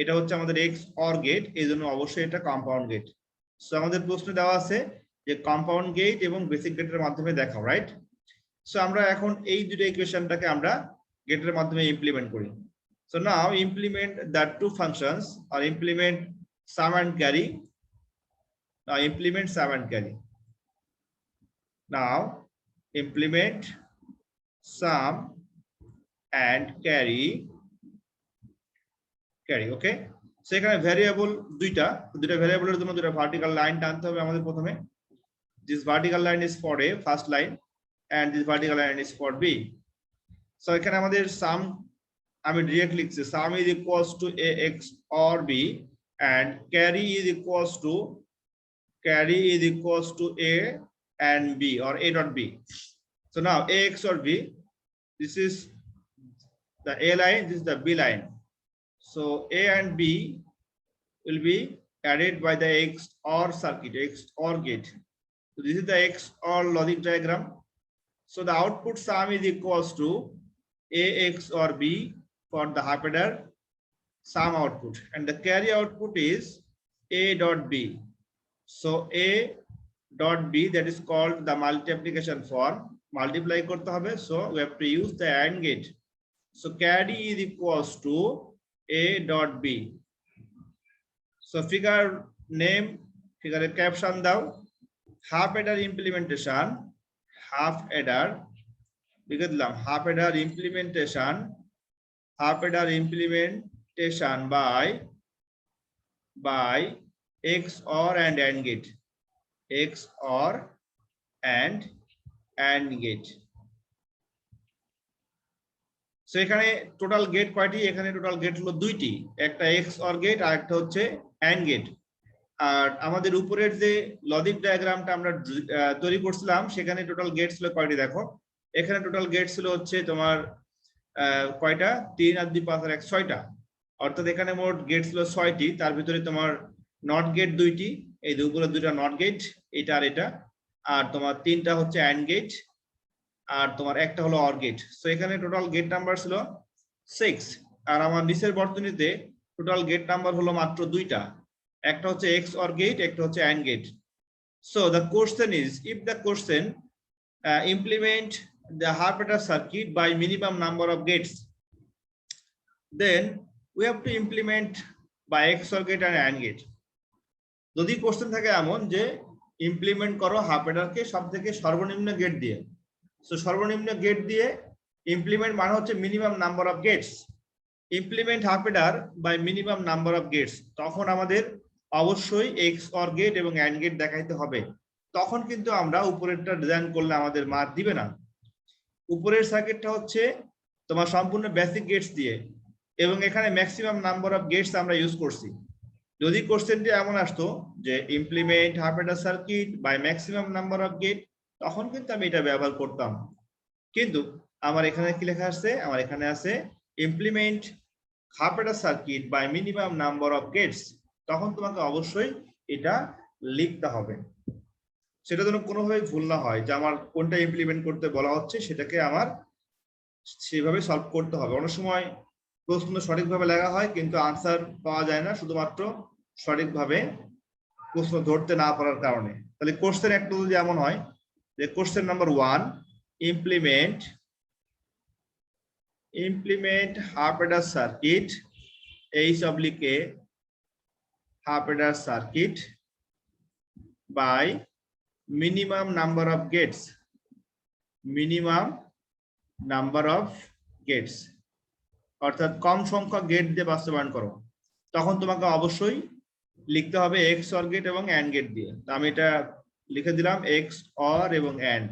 এটা হচ্ছে আমাদের এক্স অর গেট, এই জন্য অবশ্যই এটা কম্পাউন্ড গেট। সো আমাদের প্রশ্ন দেওয়া আছে যে কম্পাউন্ড গেট এবং বেসিক গেটের মাধ্যমে দেখাও, রাইট? সো আমরা এখন এই দুটো ইকুয়েশনটাকে আমরা গেটের মাধ্যমে ইমপ্লিমেন্ট করি। So now implement the two functions or implement sum and carry। Now implement sum and carry। Now implement sum and carry। Okay, so এখানে ভ্যারিয়েবল দুইটা ভ্যারিয়েবলের জন্য দুটো ভার্টিক্যাল লাইন টানতে হবে আমাদের প্রথমে। This vertical line is for a, first line, and this vertical line is for b। So এখানে আমাদের sum আমি ডিরেক্ট লিখছি, sum is equals to ax or b and carry is equals to a and b or a dot b। So now ax or b, this is the a line, this is the b line। So a and b will be added by the x or circuit, x or gate। So this is the x or logic diagram। So the output sum is equals to ax or b for the half adder sum output, and the carry output is a dot b। So a dot b, that is called the multiplication form, multiply korte hobe, so we have to use the AND gate। So carry is equals to a dot b। So figure name, figure caption dao, half adder implementation half adder লিখে দিলাম half adder implementation by XOR and AND gate, XOR and AND gate. So এখানে total gate কয়টি? এখানে total gate হলো দুইটি, একটা XOR gate আর একটা হচ্ছে AND গেট। আর আমাদের উপরের যে লজিক ডায়াগ্রামটা আমরা তৈরি করছিলাম সেখানে টোটাল গেট ছিল কয়টি দেখো, এখানে টোটাল গেট ছিল হচ্ছে তোমার কয়টা, 3 আর 2 5 আর 1 6টা, অর্থাৎ এখানে মোট গেট ছিল 6টি। তার ভিতরে তোমার নট গেট 2টি, এই উপরে 2টা নট গেট, এটা আর এটা, আর তোমার 3টা হচ্ছে AND গেট, আর তোমার একটা হলো OR গেট। সো এখানে টোটাল গেট নাম্বার ছিল 6, আর আমার নিচের বর্তনীতে টোটাল গেট নাম্বার হলো মাত্র 2টা, একটা হচ্ছে XOR gate, একটা হচ্ছে AND gate. So the question is, if the question implement the half adder circuit by minimum number of gates, then we have to implement by XOR gate and AND gate. যদি question থাকে এমন যে implement করো half অ্যাডারকে সবথেকে সর্বনিম্ন gate দিয়ে, so সর্বনিম্ন gate দিয়ে ইমপ্লিমেন্ট মানে হচ্ছে minimum number of gates, implement half adder by minimum number of gates, তখন আমাদের অবশ্যই XOR গেট এবং AND গেট দেখাইতে হবে। তখন কিন্তু আমরা উপরেরটা ডিজাইন করলে আমাদের মার্ক দিবে না। উপরের সার্কিটটা হচ্ছে তোমার সম্পূর্ণ বেসিক গেটস দিয়ে, এবং এখানে ম্যাক্সিমাম নাম্বার অফ গেটস আমরা ইউজ করছি। যদি কোশ্চেনটি এমন আসতো যে implement half adder circuit by maximum number of gate, তখন কিন্তু আমি এটা ব্যবহার করতাম। কিন্তু আমার এখানে কি লেখা আছে, আমার এখানে আছে implement half adder circuit by minimum number of gates, তখন তোমাকে অবশ্যই এটা লিখতে হবে। সেটা যেন কোনোভাবে ভুল না হয় যে আমার কোনটা ইমপ্লিমেন্ট করতে বলা হচ্ছে সেটাকে আমার সেভাবে সলভ করতে হবে। অনেক সময় প্রশ্ন সঠিকভাবে লেখা হয় কিন্তু আনসার পাওয়া যায় না, শুধুমাত্র সঠিকভাবে প্রশ্ন ধরতে না পারার কারণে। তাহলে কোশ্চেন একটা যদি এমন হয় যে question number 1, implement half adder circuit H/A half adder circuit by minimum number of gates, অর্থাৎ কম সংখ্যক গেট দিয়ে বাস্তবায়ন করো। তখন তোমাকে অবশ্যই লিখতে হবে XOR গেট এবং AND গেট দিয়ে। তো আমি এটা লিখে দিলাম XOR এবং AND,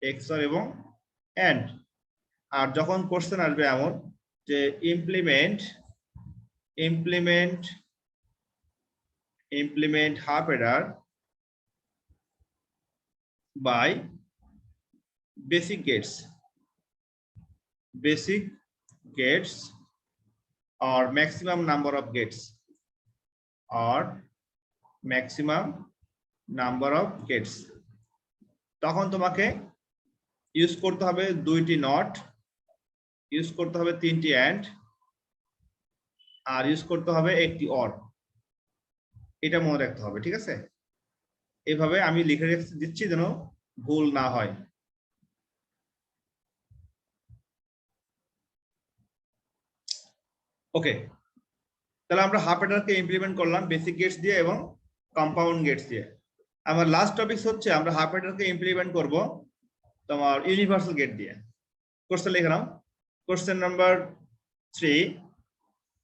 XOR এবং AND। আর যখন কোশ্চেন আসবে এমন যে implement half adder by basic gates or maximum number of gates, তখন তোমাকে ইউজ করতে হবে 2টি নট, ইউজ করতে হবে 3টি AND, আর ইউজ করতে হবে 1টি OR। এটা মনে রাখতে হবে, ঠিক আছে? এইভাবে আমি লিখে দিচ্ছি যেন ভুল না হয়। ওকে, তাহলে আমরা হাফ অ্যাডারকে ইমপ্লিমেন্ট করলাম বেসিক গেটস দিয়ে এবং কম্পাউন্ড গেটস দিয়ে। আমার লাস্ট টপিক হচ্ছে আমরা হাফ অ্যাডারকে ইমপ্লিমেন্ট করব তোমার ইউনিভার্সাল গেট দিয়ে। কোশ্চেন লিখে নাও, question number 3,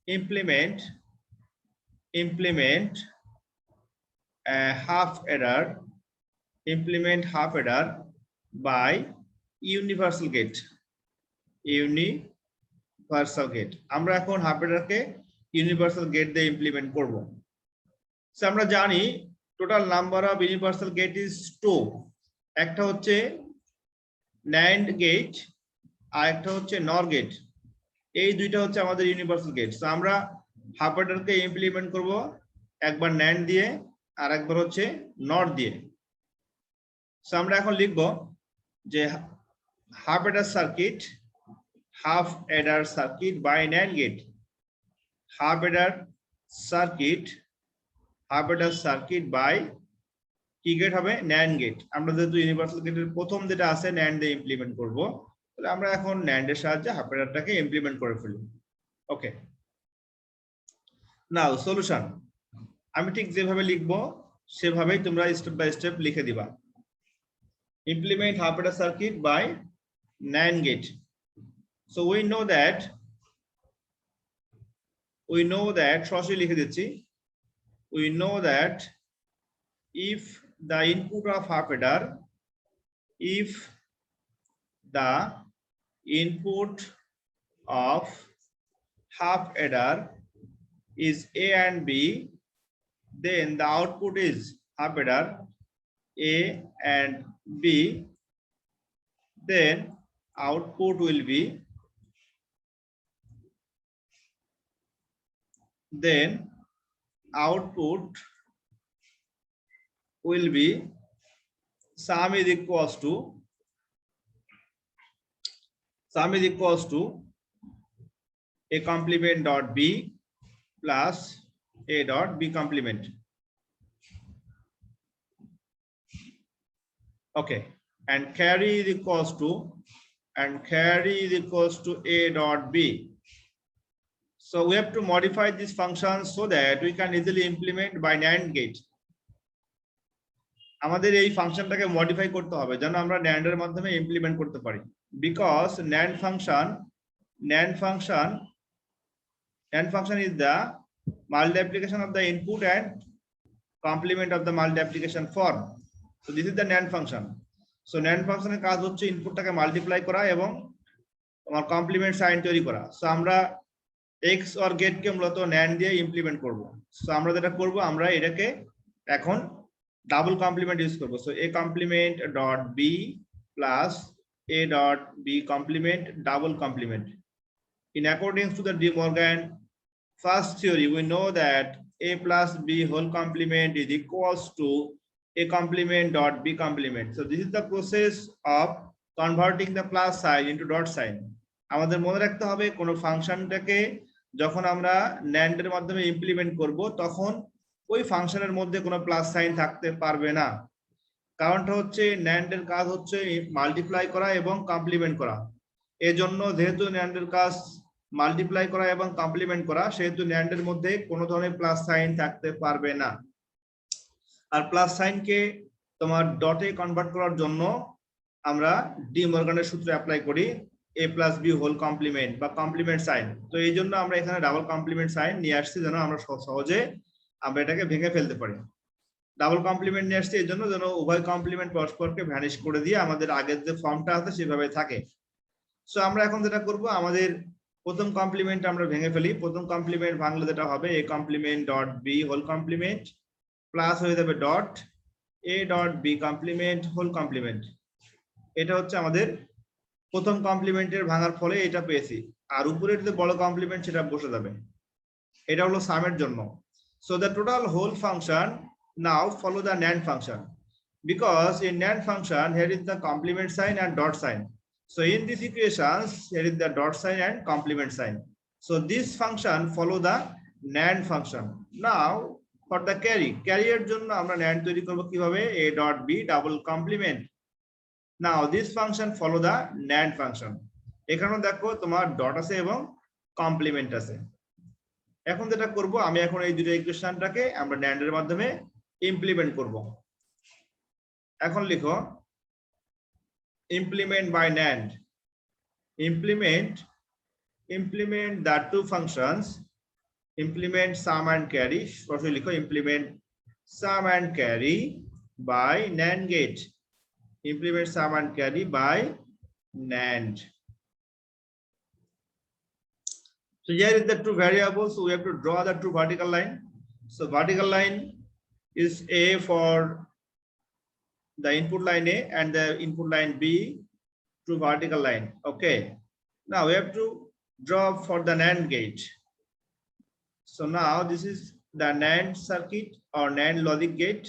implement half adder by universal gate, আমরা এখন হাফ অ্যাডারকে ইউনিভার্সাল গেট দিয়ে ইমপ্লিমেন্ট করব। সো আমরা জানি total number of universal gate is 2, একটা হচ্ছে NAND গেট আর একটা হচ্ছে NOR গেট, এই দুইটা হচ্ছে আমাদের ইউনিভার্সাল গেট। সো আমরা হাফ অ্যাডারকে ইমপ্লিমেন্ট করব একবার NAND দিয়ে আর একবার হচ্ছে NOR দিয়ে। সো আমরা এখন লিখব যে half adder circuit by NAND gate, half adder circuit by কি গেট হবে, NAND গেট। আমরা যেহেতু ইউনিভার্সাল গেটের প্রথম যেটা আছে NAND দিয়ে ইমপ্লিমেন্ট করব, তাহলে আমরা এখন NAND এর সাহায্যে হাফ অ্যাডারটাকে ইমপ্লিমেন্ট করে ফেলি। ওকে, নাও সলিউশন। আমি ঠিক যেভাবে লিখবো সেভাবেই তোমরা স্টেপ বাই স্টেপ লিখে দিবা। implement half adder circuit by NAND gate. So we know that সরাসরি লিখে দিচ্ছি, we know that if the input of half adder, if the input of half adder is A and B, then the output is half adder A and B, then output will be sum is equals to A complement dot B plus A dot B complement. Okay, and carry is equals to A dot B. So we have to modify this function so that we can easily implement by NAND gate. আমাদের এই ফাংশনটাকে modify করতে হবে যেন আমরা NAND এর মাধ্যমে implement করতে পারি, because NAND function is the multiplication of the input and complement of the multiplication form. So this is the NAND function. So NAND function এর কাজ হচ্ছে ইনপুটটাকে মাল্টিপ্লাই করা এবং তোমার কমপ্লিমেন্ট সাইন তৈরি করা। সো আমরা x or গেট কে মূলত NAND দিয়ে ইমপ্লিমেন্ট করব। সো আমরা যেটা করব, আমরা এটাকে এখন ডাবল কমপ্লিমেন্ট ইউজ করব। So a complement dot b plus a dot b complement double complement. In accordance to the De Morgan first theory, we know that a plus b whole complement is equals to a complement dot b complement. So this is the process of converting the plus sign into dot sign. আমাদের মনে রাখতে হবে কোন ফাংশনটাকে যখন আমরা NAND এর মাধ্যমে implement করব তখন ওই ফাংশনের মধ্যে কোনো প্লাস সাইন থাকতে পারবে না। কারণটা হচ্ছে NAND এর কাজ হচ্ছে মাল্টিপ্লাই করা এবং কমপ্লিমেন্ট করা। এজন্য যেহেতু NAND এর কাজ মাল্টিপ্লাই করা এবং কমপ্লিমেন্ট করা, সেহেতু NAND এর মধ্যে কোনো ধরনের প্লাস সাইন থাকতে পারবে না। আর প্লাস সাইনকে তোমার ডটে কনভার্ট করার জন্য আমরা ডি মর্গানের সূত্র অ্যাপ্লাই করি, a plus b whole complement বা কমপ্লিমেন্ট সাইন। তো এই জন্য আমরা এখানে ডাবল কমপ্লিমেন্ট সাইন নিয়ে আসছি যেন আমরা সহজে আমরা এটাকে ভেঙে ফেলতে পারি। ডাবল কমপ্লিমেন্ট নিয়ে আসছি এই জন্য যেন উভয় কমপ্লিমেন্ট পরস্পরকে ভ্যানিশ করে দিয়ে আমাদের আগের যে ফর্মটা আছে সেভাবে থাকে। সো আমরা এখন যেটা করব, আমাদের প্রথম কমপ্লিমেন্ট আমরা ভেঙে ফেলি। প্রথম কমপ্লিমেন্ট ভাঙলে যেটা হবে a complement dot b whole complement plus হয়ে যাবে dot a dot b complement whole complement. এটা হচ্ছে আমাদের প্রথম কমপ্লিমেন্টের ভাঙার ফলে এটা পেয়েছি, আর উপরের যে বড় কমপ্লিমেন্ট সেটা বসে যাবে। এটা হলো সামের জন্য। So the total whole function now follow the NAND function, because in NAND function here is the complement sign and dot sign. So in these equations here is the dot sign and complement sign. So this function follow the NAND function. Now for the carry এর জন্য আমরা NAND তৈরি করব কিভাবে, a dot b double complement. Now this function follow the NAND function. এখানেও দেখো তোমার dot আছে এবং কমপ্লিমেন্ট আছে। এখন যেটা করব, আমি এখন এই দুটো ইকুয়েশনটাকে আমরা NAND এর মাধ্যমে ইমপ্লিমেন্ট করব। এখন লিখো implement by NAND. Implement the two functions, implement sum and carry. সরাসরি লিখো implement sum and carry by NAND gate. Implement sum and carry by NAND. So here is the two variables, so we have to draw the two vertical line. So vertical line is A for the input line A and the input line B, two vertical line. Okay, now we have to draw for the NAND gate. So now this is the NAND circuit or NAND logic gate,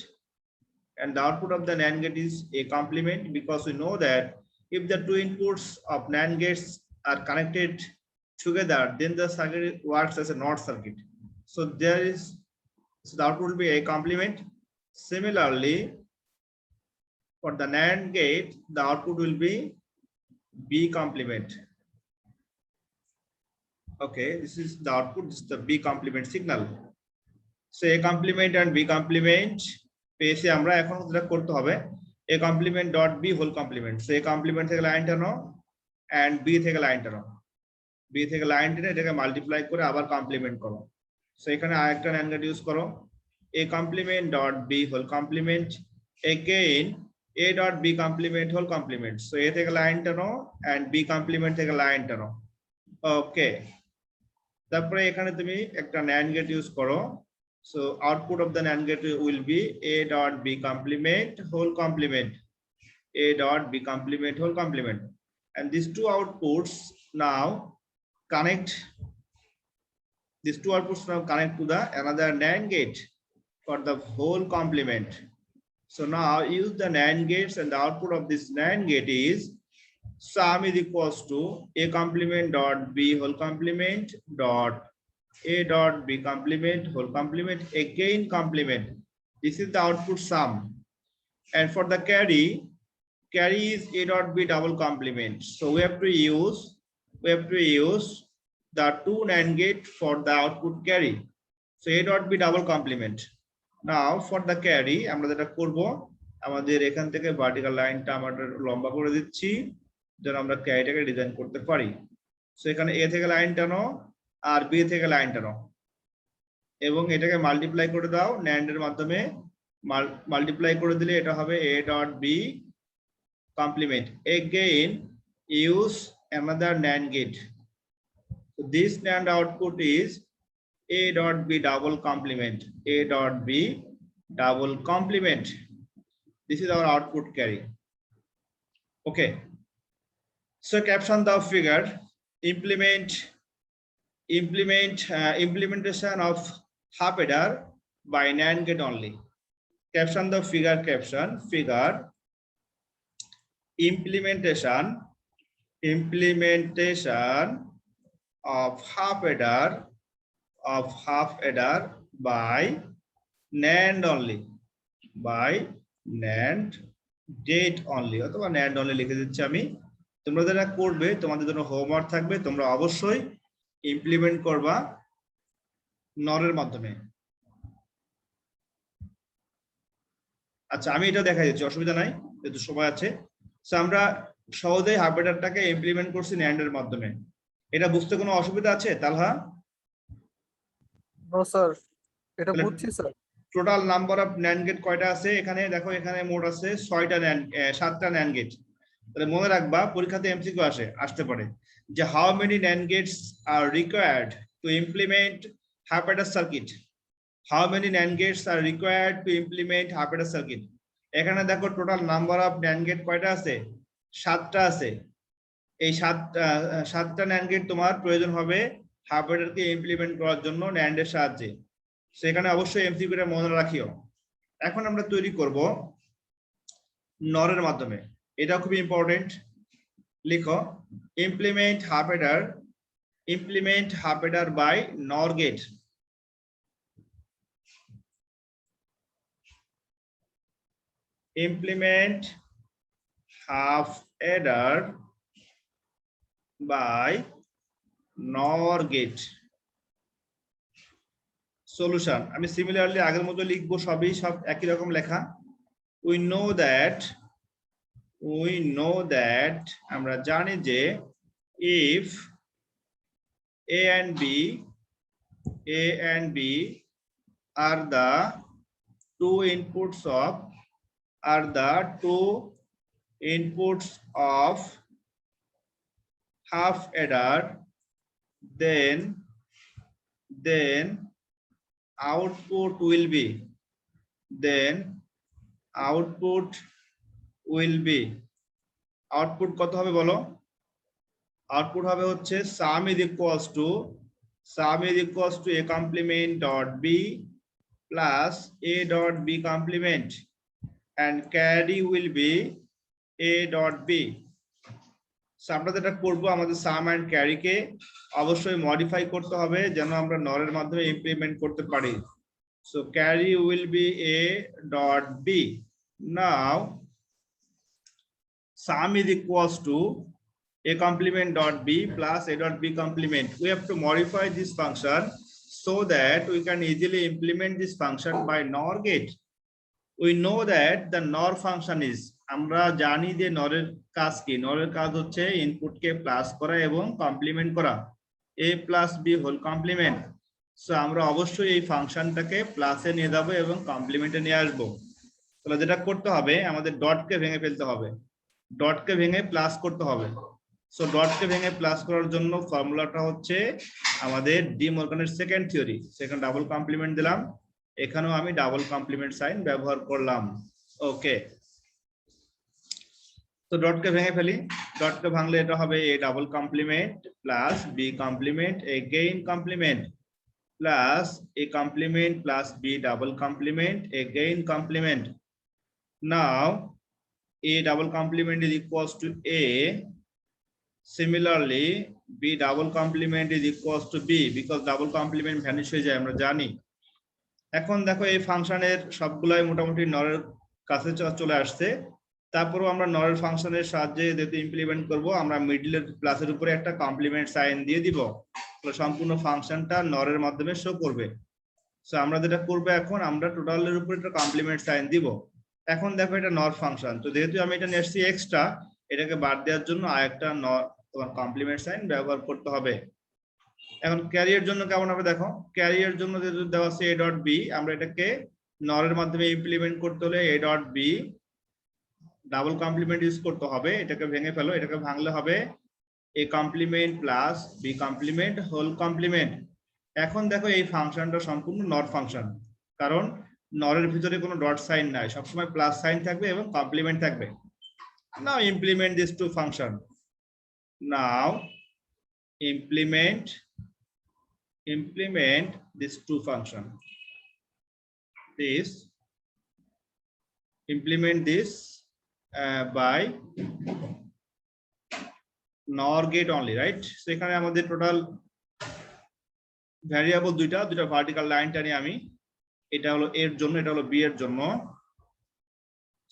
and the output of the NAND gate is a complement, because we know that if the two inputs of NAND gates are connected together, then the circuit works as a NOT circuit. So the output will be a complement. Similarly, for the NAND gate, the output will be B complement. Okay, this is the output, this is the B complement signal. So A complement and B complement পেয়েছি আমরা। এখন যেটা করতে হবে, a complement dot b whole complement. So a complement থেকে line টানো and b থেকে line টানো, b থেকে লাইন টেনে এটাকে মাল্টিপ্লাই করে আবার কমপ্লিমেন্ট করো। সো এখানে আরেকটা NAND গেট ইউজ করো, a complement dot b whole complement, again a dot b complement whole complement. So a থেকে লাইন টানো and b complement থেকে লাইন টানো। ওকে, তারপরে এখানে তুমি একটা NAND গেট ইউজ করো। So output of the NAND gate will be a dot b complement whole complement, a dot b complement whole complement, and these two outputs now connect. These two outputs now connect to the another NAND gate for the whole complement. So now use the NAND gates, and the output of this NAND gate is sum is equals to a complement dot b whole complement dot a dot b complement whole complement, again complement. This is the output sum. And for the carry is a dot b double complement. So we have to use the two NAND gate for the output carry. So a dot b double complement. Now for the carry আমরা যেটা করব, আমাদের এখান থেকে vertical লাইনটা আমরা লম্বা করে দিচ্ছি যেন আমরা ক্যারিটাকে ডিজাইন করতে পারি। সো এখানে a থেকে লাইন টানো আর b থেকে লাইন টানো এবং এটাকে মাল্টিপ্লাই করে দাও NAND এর মাধ্যমে। মাল্টিপ্লাই করে দিলে এটা হবে a dot b complement, again use another NAND gate. So this NAND output is a dot b double complement, a dot b double complement. This is our output carry. Okay, so caption the figure, implementation of half adder by NAND gate only. Caption the figure, caption figure implementation of half adder by NAND only, by NAND gate only, অথবা NAND only লিখে দিচ্ছি আমি। তোমরা যারা করবে তোমাদের জন্য homework থাকবে, তোমরা অবশ্যই ইমপ্লিমেন্ট করবা নরের মাধ্যমে। আচ্ছা, আমি এটা দেখাই দিচ্ছি, অসুবিধা নাই, যেহেতু সময় আছে। সো আমরা সহজেই হাফ অ্যাডারটাকে ইমপ্লিমেন্ট করছি NAND এর মাধ্যমে। এটা বুঝতে কোনো অসুবিধা আছে তালহা? নো স্যার, এটা বুঝছি স্যার। Total number of NAND gate কয়টা আছে এখানে দেখো, এখানে মোট আছে 7টা NAND গেট। তাহলে মনে রাখবা পরীক্ষাতে এমসিকিউ আসতে পারে যে how many NAND gates are required to implement half adder circuit, how many NAND gates are required to implement half adder circuit. এখানে দেখো total number of NAND gate কয়টা আছে, 7টা আছে। এই 7টা NAND গেট তোমার প্রয়োজন হবে হাফ অ্যাডারকে ইমপ্লিমেন্ট করার জন্য NAND এর সাহায্যে। সেখানে অবশ্যই এমসিকিউটা মনে রাখিও। এখন আমরা তৈরি করব নরের মাধ্যমে, এটা খুবই ইম্পর্টেন্ট। লিখো implement half adder by NOR gate. implement half adder by NOR gate. Solution আমি সিমিলারলি আগের মতো লিখবো, সব একই রকম লেখা। we know that আমরা জানি যে if a and b are the two inputs of half adder, then output will be output কত হবে বলো? আউটপুট হবে হচ্ছে sum is equals to a complement dot b plus a dot b complement, and carry will be a dot b. So আমরা যেটা করব, আমাদের সাম and carry কে অবশ্যই মডিফাই করতে হবে যেন আমরা নরের মাধ্যমে ইমপ্লিমেন্ট করতে পারি। So carry will be a dot b. Now sum is equals to a complement dot b plus a dot b complement. We have to modify this function so that we can easily implement this function by NOR gate. we know that the NOR function is, আমরা জানি যে NOR এর কাজ কি। NOR এর কাজ হচ্ছে ইনপুটকে plus করা এবং কমপ্লিমেন্ট করা, a plus b whole complement. So আমরা অবশ্যই এই ফাংশনটাকে প্লাসে নিয়ে যাব এবং কমপ্লিমেন্টে নিয়ে আসবো। তাহলে যেটা করতে হবে, আমাদের ডটকে ভেঙে ফেলতে হবে, ডটকে ভেঙে প্লাস করতে হবে। সো ডটকে ভেঙে প্লাস করার জন্য ফর্মুলাটা হচ্ছে আমাদের ডি মর্গানের সেকেন্ড থিওরি। সেখানে ডাবল কমপ্লিমেন্ট দিলাম, এখানেও আমি ডাবল কমপ্লিমেন্ট সাইন ব্যবহার করলাম। ওকে, তো ডটকে ভেঙে ফেলি। ডটকে ভাঙলে এটা হবে A double complement plus B complement again complement plus a complement plus b double complement again complement. Now a double complement is equals to a. Similarly b double complement is equals to b because double complement vanish হয়ে যায় আমরা জানি। এখন দেখো এই ফাংশনের সবগুলাই মোটামুটি নরের কাছে চলে আসছে। তারপরও আমরা নরের ফাংশনের সাহায্যে যেহেতু ইমপ্লিমেন্ট করব, আমরা মিডলের প্লাসের উপরে একটা কমপ্লিমেন্ট সাইন দিয়ে দিব, সম্পূর্ণ ফাংশনটা নরের মাধ্যমে শো করবে। সো আমরা যেটা করব, এখন আমরা টোটালের উপরে একটা কমপ্লিমেন্ট সাইন দিব। এখন দেখো এটা নর ফাংশন, তো যেহেতু আমি এটা নিয়ে আসছি এক্সট্রা, এটাকে বাদ দেওয়ার জন্য আরেকটা নর তোমার কমপ্লিমেন্ট সাইন ব্যবহার করতে হবে। এখন ক্যারিয়ার জন্য কেমন হবে দেখো, ক্যারিয়ার জন্য যেহেতু দেওয়া আছে a ডট b, আমরা এটাকে নরের মাধ্যমে ইমপ্লিমেন্ট করতে হলে a dot b double complement use করতে হবে। এটাকে ভেঙে ফেলো, এটাকে ভাঙলে হবে a complement plus b complement whole complement। এখন দেখো এই ফাংশনটা সম্পূর্ণ নর ফাংশন, কারণ নরের ভিতরে কোনো ডট সাইন নাই, সবসময় প্লাস সাইন থাকবে এবং কমপ্লিমেন্ট থাকবে। Now implement this two function, now implement this two function, this implement this by NOR gate only, right? So এখানে আমাদের টোটাল ভ্যারিয়েবল দুইটা ভার্টিক্যাল লাইন টানি আমি, এটা হলো এর জন্য, এটা হলো বি এর জন্য।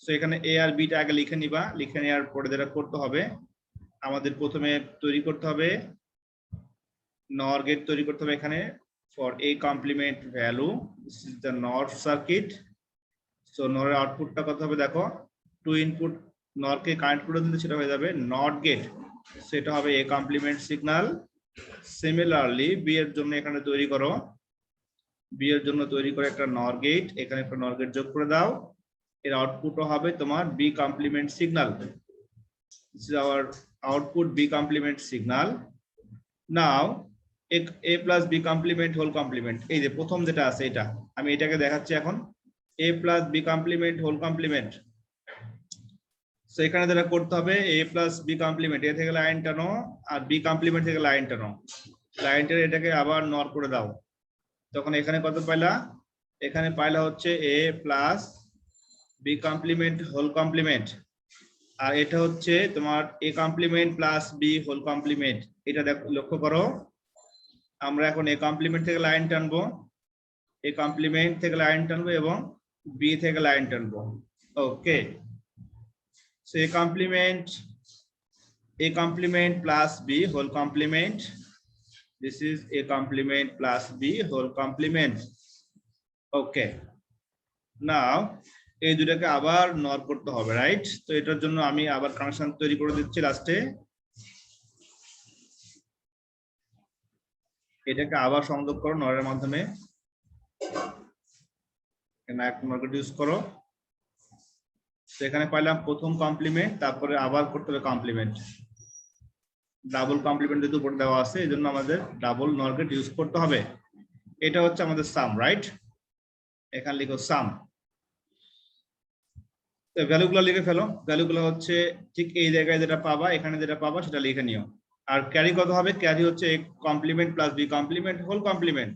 সো এখানে এ আর বিটা আগে লিখে নিবা, লিখে নেওয়ার পরে যেটা করতে হবে, আমাদের প্রথমে তৈরি করতে হবে NOR gate তৈরি করতে হবে এখানে for a complement value, this is the NOR circuit। So NOR এর আউটপুটটা কত হবে দেখো, টু ইনপুট NOR কে কানেক্ট করে দিলে সেটা হয়ে যাবে NOT gate, সেটা হবে a complement signal। সিমিলারলি বি এর জন্য এখানে তৈরি করো, বি এর জন্য তৈরি করে একটা NOR gate, এখানে একটা NOR gate যোগ করে দাও, এর আউটপুটও হবে তোমার b complement signal। This is our output b complement signal। Now a plus b complement whole complement, এই যে প্রথম যেটা আছে এটা আমি এটাকে দেখাচ্ছি এখন, a plus b complement whole complement। So এখানে যেটা করতে হবে a plus b complement, এ থেকে লাইন টানো আর b complement থেকে লাইন টানো, লাইনটা এটাকে আবার নর করে দাও। তখন এখানে কত পাইলা, এখানে পাইলা হচ্ছে a plus b complement whole complement, আর এটা হচ্ছে তোমার a complement plus b whole complement। এটা লক্ষ্য করো, আমরা এখন a complement থেকে লাইন টানবো, a complement থেকে লাইন টানবো এবং b থেকে লাইন টানবো। ওকে, so a complement plus b whole complement, this is a complement plus b whole complement। ওকে, নাও এই দুটাকে আবার নর করতে হবে, রাইট? তো এটার জন্য আমি আবার কানেকশন তৈরি করে দিচ্ছি লাস্টে, এটাকে আবার সংযোগ করো নরের মাধ্যমে, ইউজ করো। তো এখানে পাইলাম প্রথম কমপ্লিমেন্ট, তারপরে আবার করতে হবে কমপ্লিমেন্ট, ডাবল কমপ্লিমেন্ট যেহেতু উপরে দেওয়া আছে এই জন্য আমাদের ডাবল নর গেট ইউজ করতে হবে। এটা হচ্ছে আমাদের সাম, রাইট? এখানে লিখো সাম, ভ্যালুগুলো লিখে ফেলো, ভ্যালুগুলো হচ্ছে ঠিক এই জায়গায় যেটা পাবা, এখানে যেটা পাবা সেটা লিখে নিও। আর ক্যারি কত হবে, ক্যারি হচ্ছে a complement plus b complement whole complement।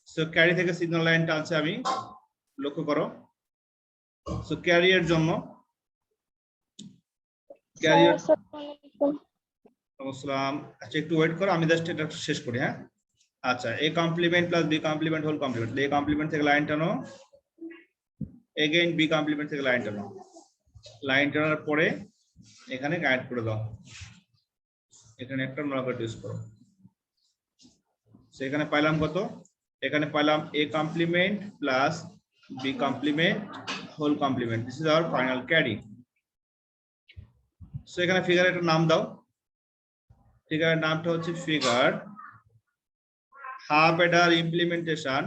So carry থেকে সিগন্যাল লাইনটা আছে আমি, লক্ষ্য করো। সো ক্যারি এর জন্য ক্যারিয়ার, আসসালাম, আচ্ছা একটু ওয়েট করো, আমি জাস্ট এটা শেষ করি। হ্যাঁ, আচ্ছা a complement plus b complement whole complement, a complement থেকে লাইন টানো, এগেইন b complement থেকে লাইন টানো, লাইন টানার পরে এখানে গাইড করে দাও, এখানে একটা নরগেট ইউজ করো। সেখানে পাইলাম কত, এখানে পাইলাম a complement plus b complement whole complement, this is our final carry. So এখানে ফিগার একটা নাম দাও, ফিগারের নামটা হচ্ছে figure half adder implementation,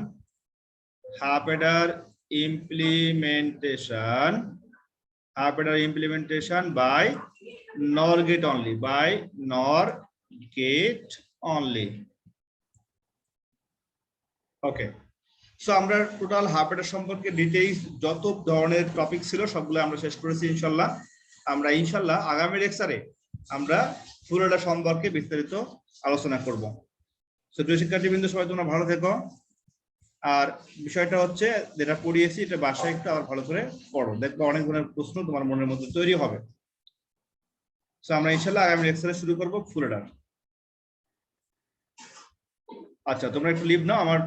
half adder implementation, half adder implementation by NOR gate only, by NOR gate only. Okay, so আমরা total half এডার সম্পর্কে details যত ধরনের টপিক ছিল সবগুলো আমরা শেষ করেছি ইনশাল্লাহ। আমরা ইনশাল্লাহ আগামী লেকচারে আমরা ফুল এডার সম্পর্কে বিস্তারিত আলোচনা করব। সো প্রিয় শিক্ষার্থীবৃন্দ, সবাই তোমরা ভালো থেকো। আর বিষয়টা হচ্ছে যেটা পড়িয়েছি এটা বাসায় একটু আবার ভালো করে পড়ো, দেখবে অনেক ধরনের প্রশ্ন তোমার মনের মধ্যে তৈরি হবে। সো আমরা ইনশাআল্লাহ আগামী লেকচারে শুরু করব ফুল এডার। আচ্ছা, তোমরা একটু লিভ নাও, আমার